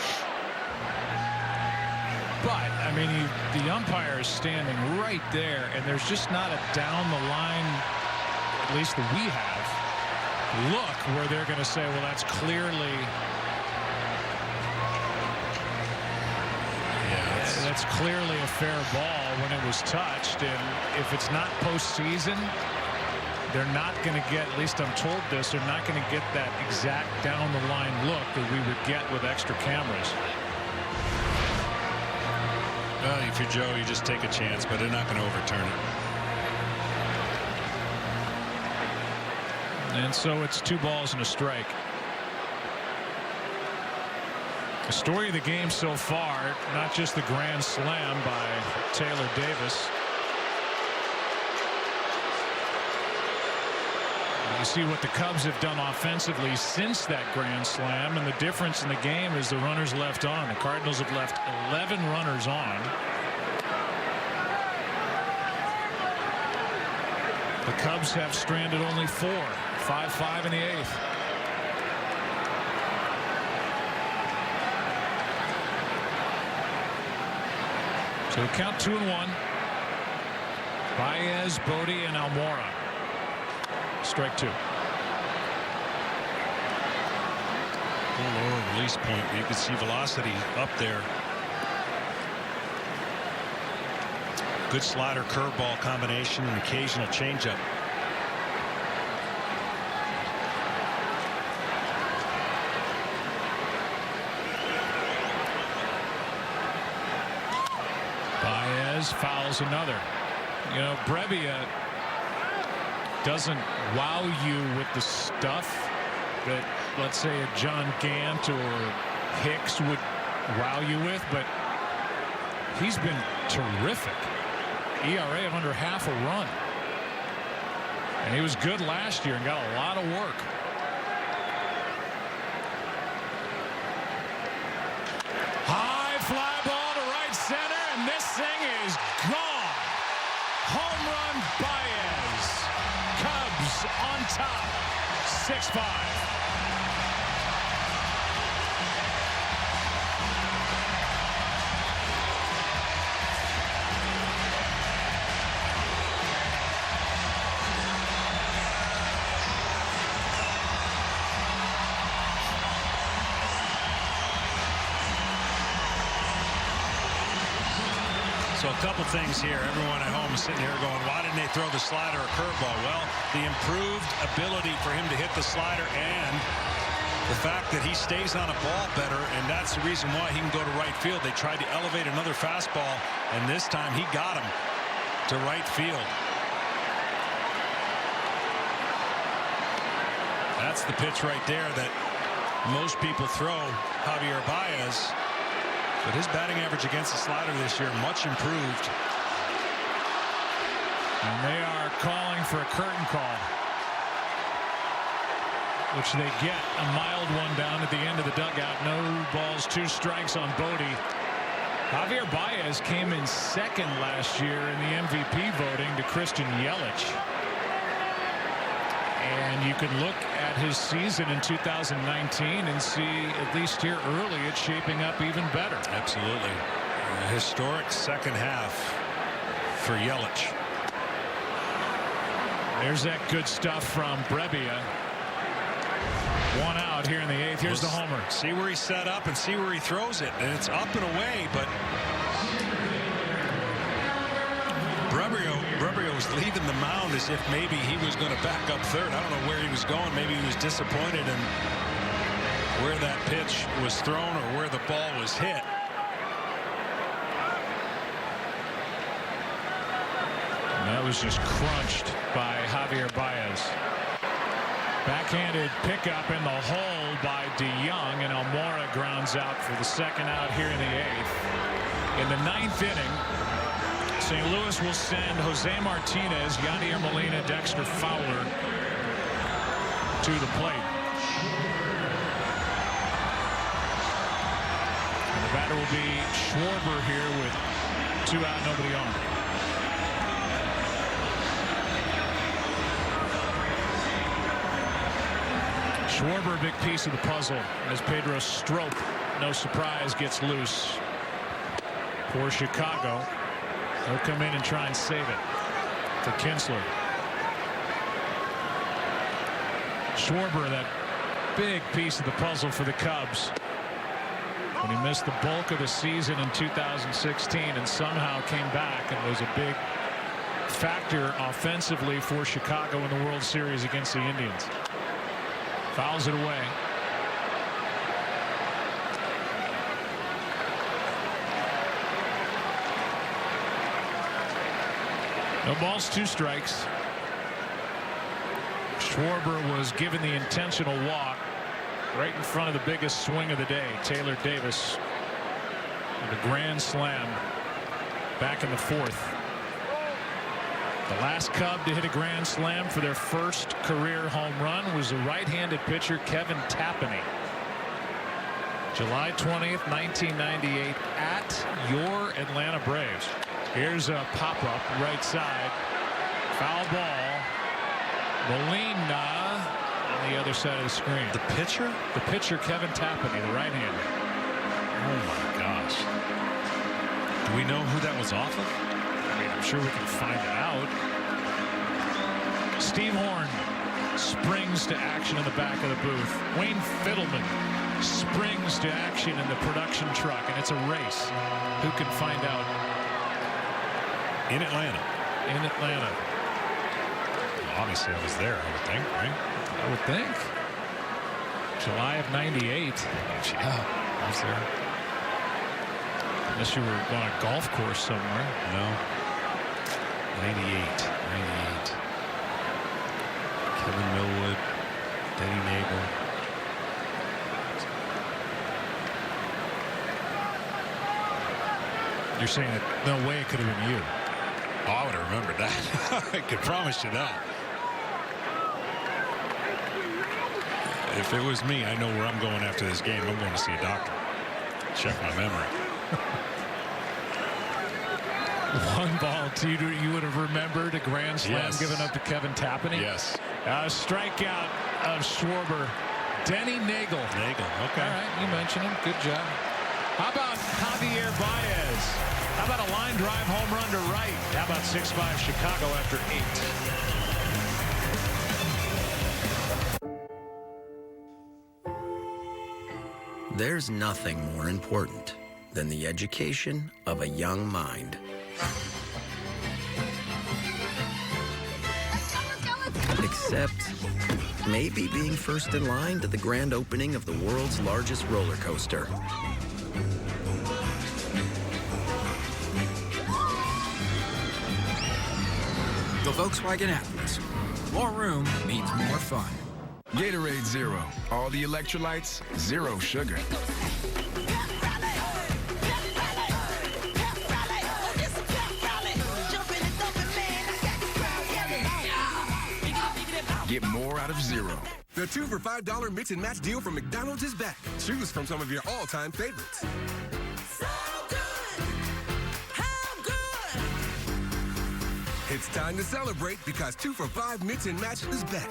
But, I mean, the umpire is standing right there, and there's just not a down the line, at least that we have, look where they're going to say, well, that's clearly, that's clearly a fair ball when it was touched. And if it's not postseason, they're not going to get, at least I'm told this, they're not going to get that exact down the line look that we would get with extra cameras. Well, if you're Joe, you just take a chance, but they're not going to overturn it. And so it's 2 balls and a strike. The story of the game so far, not just the grand slam by Taylor Davis. You see what the Cubs have done offensively since that grand slam, and the difference in the game is the runners left on. The Cardinals have left 11 runners on. The Cubs have stranded only 4. 5-5 in the 8th. So count 2-1. Baez, Bodie, and Almora. Strike 2. Lower release point. You can see velocity up there. Good slider curveball combination and occasional changeup. Baez fouls another. You know, Brebbia doesn't wow you with the stuff that, let's say, a John Gant or Hicks would wow you with, but he's been terrific. ERA of under half a run. And he was good last year and got a lot of work. High fly ball to right center, and this thing is gone. Home run Baez. Cubs on top, 6-5. So a couple things here. Everyone at home is sitting here going, why didn't they throw the slider or curveball? Well, the improved ability for him to hit the slider and the fact that he stays on a ball better, and that's the reason why he can go to right field. They tried to elevate another fastball, and this time he got him to right field. That's the pitch right there that most people throw Javier Baez. But his batting average against the slider this year much improved. And they are calling for a curtain call, which they get. A mild one down at the end of the dugout. No balls, 2 strikes on Bodie. Javier Baez came in second last year in the MVP voting to Christian Yelich. And you can look at his season in 2019 and see, at least here early, it's shaping up even better. Absolutely. A historic second half for Yelich. There's that good stuff from Brebbia. 1 out here in the 8th. Here's the homer. See where he set up and see where he throws it. And it's up and away, but Brebbia was leaving the mound as if maybe he was going to back up third. I don't know where he was going. Maybe he was disappointed in where that pitch was thrown or where the ball was hit. And that was just crunched by Javier Baez. Backhanded pickup in the hole by DeYoung, and Almora grounds out for the second out here in the 8th. In the 9th inning, St. Louis will send Jose Martinez, Yadier Molina, Dexter Fowler to the plate. And the batter will be Schwarber here with 2 out, nobody on. Schwarber, a big piece of the puzzle as Pedro Strop, no surprise, gets loose for Chicago. They'll come in and try and save it for Kinsler. Schwarber, that big piece of the puzzle for the Cubs. When he missed the bulk of the season in 2016 and somehow came back and was a big factor offensively for Chicago in the World Series against the Indians. Fouls it away. No balls, 2 strikes. Schwarber was given the intentional walk right in front of the biggest swing of the day. Taylor Davis with a grand slam back in the 4th. The last Cub to hit a grand slam for their first career home run was the right-handed pitcher Kevin Tapani. July 20th, 1998 at your Atlanta Braves. Here's a pop-up right side. Foul ball. Molina on the other side of the screen. The pitcher? The pitcher, Kevin Tapani, the right-hander. Oh, my gosh. Do we know who that was off of? I mean, I'm sure we can find out. Steve Horn springs to action in the back of the booth. Wayne Fiddleman springs to action in the production truck, and it's a race. Who can find out? In Atlanta. In Atlanta. Well, obviously, I was there, I would think, right? I would think. July of '98. Yeah, I was there. Unless you were on a golf course somewhere. No. 98. Kevin Millwood, Denny Nagel. You're saying that no way it could have been you. Oh, I would have remembered that. I could promise you that. If it was me, I know where I'm going after this game. I'm going to see a doctor. Check my memory. One ball, you would have remembered a grand slam given up to Kevin Tapani. Yes. Strikeout of Schwarber. Denny Nagel. Okay. All right, you mentioned him. Good job. How about Javier Baez? How about a line drive home run to right? How about 6-5 Chicago after 8? There's nothing more important than the education of a young mind. Except maybe being first in line to the grand opening of the world's largest roller coaster. The Volkswagen Atlas. More room means more fun. Gatorade Zero. All the electrolytes, zero sugar. Get more out of zero. The 2 for $5 mix and match deal from McDonald's is back. Choose from some of your all-time favorites. So good. How good. It's time to celebrate because 2 for $5 mix and match is back.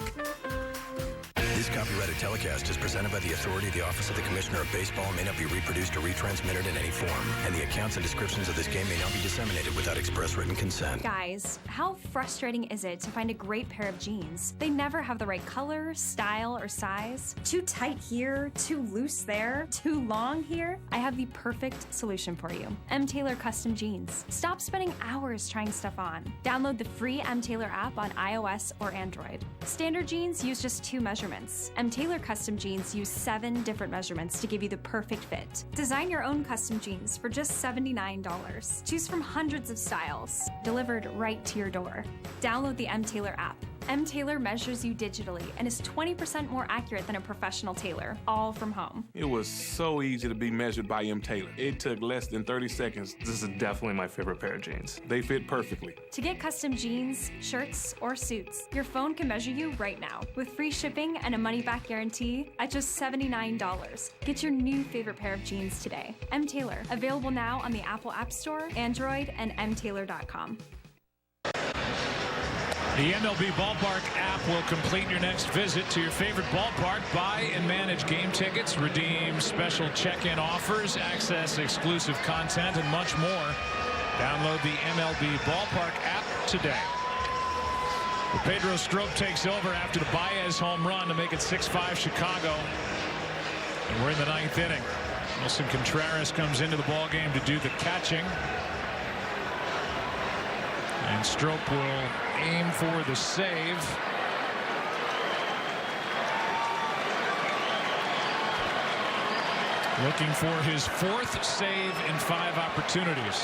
This copyrighted telecast is presented by the authority of the Office of the Commissioner of Baseball and may not be reproduced or retransmitted in any form. And the accounts and descriptions of this game may not be disseminated without express written consent. Guys, how frustrating is it to find a great pair of jeans? They never have the right color, style, or size. Too tight here, too loose there, too long here. I have the perfect solution for you. M. Taylor Custom Jeans. Stop spending hours trying stuff on. Download the free M. Taylor app on iOS or Android. Standard jeans use just 2 measurements. M. Taylor Custom Jeans use 7 different measurements to give you the perfect fit. Design your own custom jeans for just $79. Choose from hundreds of styles, delivered right to your door. Download the M. Taylor app. M. Taylor measures you digitally and is 20% more accurate than a professional tailor, all from home. It was so easy to be measured by M. Taylor. It took less than 30 seconds. This is definitely my favorite pair of jeans. They fit perfectly. To get custom jeans, shirts, or suits, your phone can measure you right now with free shipping and a money-back guarantee at just $79. Get your new favorite pair of jeans today. M. Taylor, available now on the Apple App Store, Android, and mtaylor.com. The MLB Ballpark app will complete your next visit to your favorite ballpark. Buy and manage game tickets, redeem special check-in offers, access exclusive content, and much more. Download the MLB Ballpark app today. Well, Pedro Strop takes over after the Baez home run to make it 6-5 Chicago. And we're in the 9th inning. Wilson Contreras comes into the ballgame to do the catching. And Strop will aim for the save. Looking for his 4th save in 5 opportunities.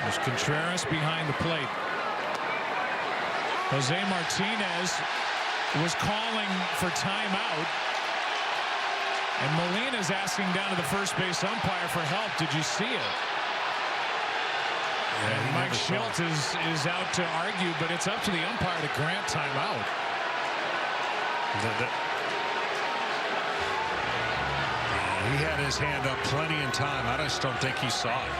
There's Contreras behind the plate. Jose Martinez was calling for timeout. And Molina's asking down to the first base umpire for help. Did you see it? And Mike Schultz is out to argue, but it's up to the umpire to grant timeout. He had his hand up plenty in time. I just don't think he saw it.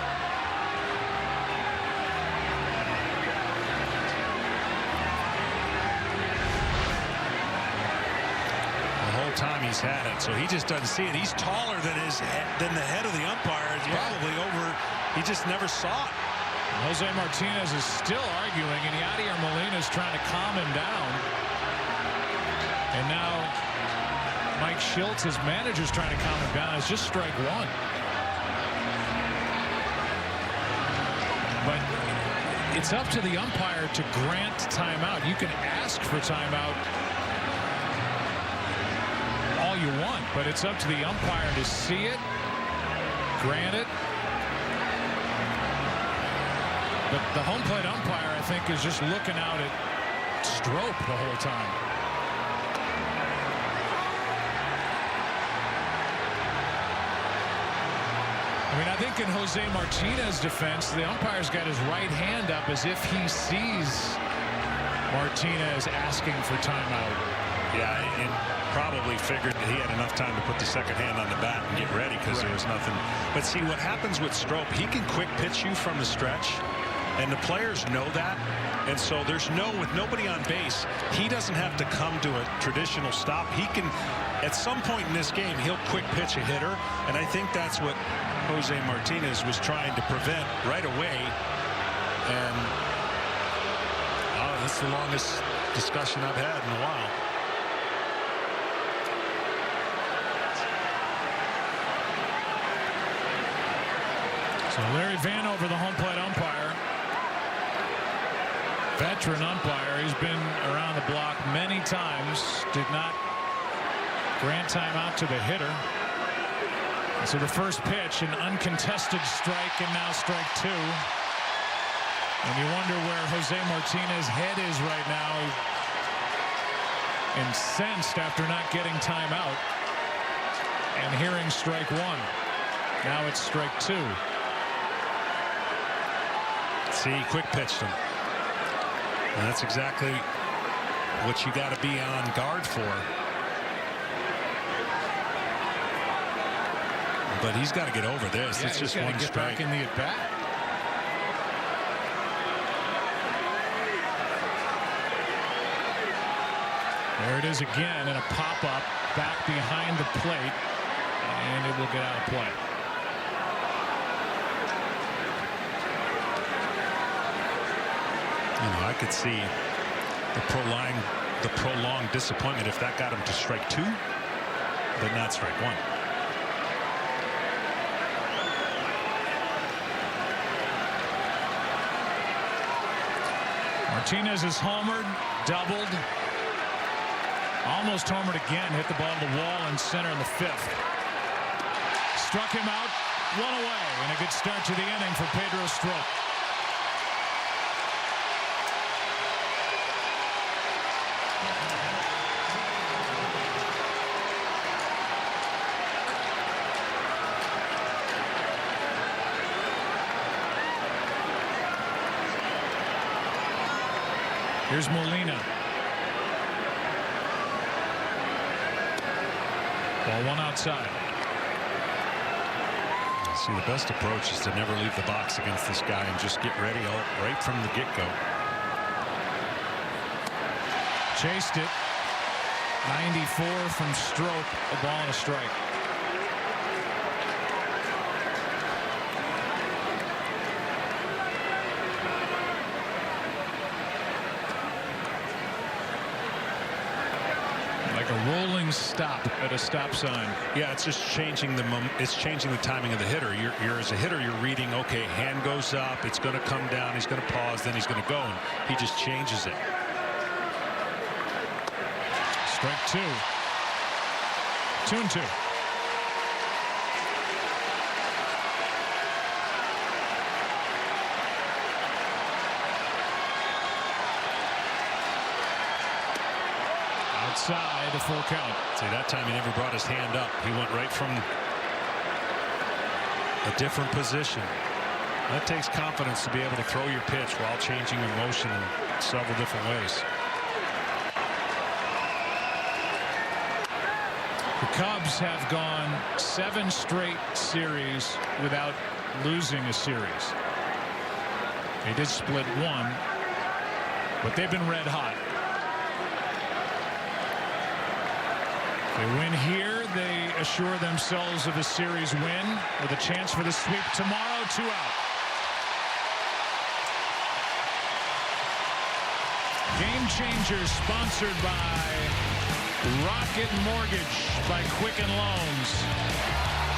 The whole time he's had it, so he just doesn't see it. He's taller than the head of the umpire. It's probably over. He just never saw it. Jose Martinez is still arguing, and Yadier Molina is trying to calm him down. And now Mike Schultz, his manager's trying to calm him down. It's just strike 1. But it's up to the umpire to grant timeout. You can ask for timeout all you want, but it's up to the umpire to see it, grant it, But the home plate umpire, I think, is just looking out at Strop the whole time. I mean, I think in Jose Martinez's defense, the umpire's got his right hand up as if he sees Martinez asking for timeout. Yeah, and probably figured that he had enough time to put the second hand on the bat and get ready because there was nothing. But see, what happens with Strop, he can quick pitch you from the stretch, and the players know that. And so with nobody on base, he doesn't have to come to a traditional stop. He can, at some point in this game, he'll quick pitch a hitter, and I think that's what Jose Martinez was trying to prevent right away. And that's the longest discussion I've had in a while. So Larry Vanover, the home plate umpire, veteran umpire. He's been around the block many times. Did not grant timeout to the hitter. And so the first pitch, an uncontested strike, and now strike two. And you wonder where Jose Martinez's head is right now. Incensed after not getting timeout and hearing strike one. Now it's strike two. See, he quick pitched him. And that's exactly what you got to be on guard for. But he's got to get over this. Yeah, it's just one get strike. Back in the at bat. There it is again, and a pop-up back behind the plate, and it will get out of play. I could see the prolonged disappointment if that got him to strike two, but not strike one. Martinez is homered, doubled, almost homered again, hit the ball to the wall in center in the fifth. Struck him out, one away, and a good start to the inning for Pedro Strop. Here's Molina. Ball one outside. See, the best approach is to never leave the box against this guy and just get ready right from the get-go. Chased it. 94 from Strop. A ball and a strike. Like a rolling stop at a stop sign. Yeah, it's just changing the timing of the hitter. You're as a hitter, you're reading, okay, hand goes up, it's going to come down, he's going to pause, then he's going to go, and he just changes it. Strike two. 2-2. Outside, a full count. See, that time he never brought his hand up. He went right from a different position. That takes confidence to be able to throw your pitch while changing your motion in several different ways. The Cubs have gone 7 straight series without losing a series. They did split one, but they've been red hot. They win here, they assure themselves of a series win with a chance for the sweep tomorrow. 2 out. Game Changers sponsored by Rocket Mortgage by Quicken Loans.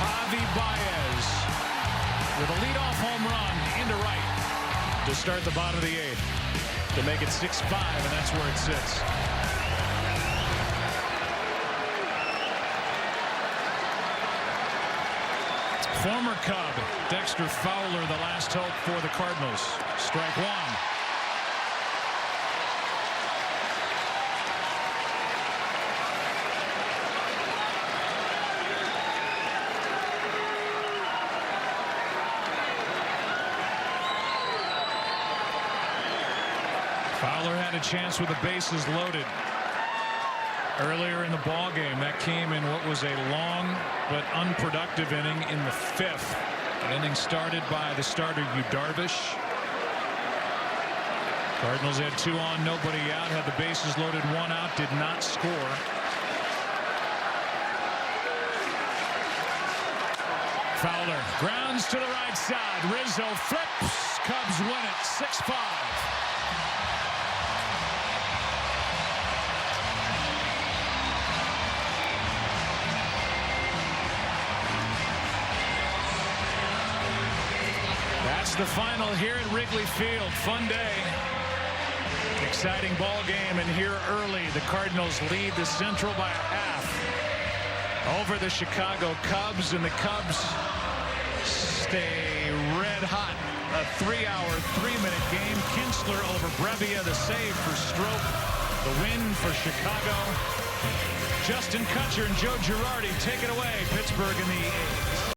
Javi Baez with a leadoff home run into right to start the bottom of the 8th to make it 6-5, and that's where it sits. Former Cub Dexter Fowler, the last hope for the Cardinals. Strike one. Fowler had a chance with the bases loaded earlier in the ball game. That came in what was a long but unproductive inning in the 5th. An inning started by the starter Darvish. Cardinals had 2 on, nobody out, had the bases loaded, 1 out, did not score. Fowler grounds to the right side. Rizzo flips. Cubs win it 6-5. That's the final here at Wrigley Field. Fun day. Exciting ball game, and here early the Cardinals lead the Central by a half over the Chicago Cubs, and the Cubs stay red hot. A 3-hour, 3-minute game. Kinsler over Brevia, the save for Stroke, the win for Chicago. Justin Kutcher and Joe Girardi take it away. Pittsburgh in the 8th.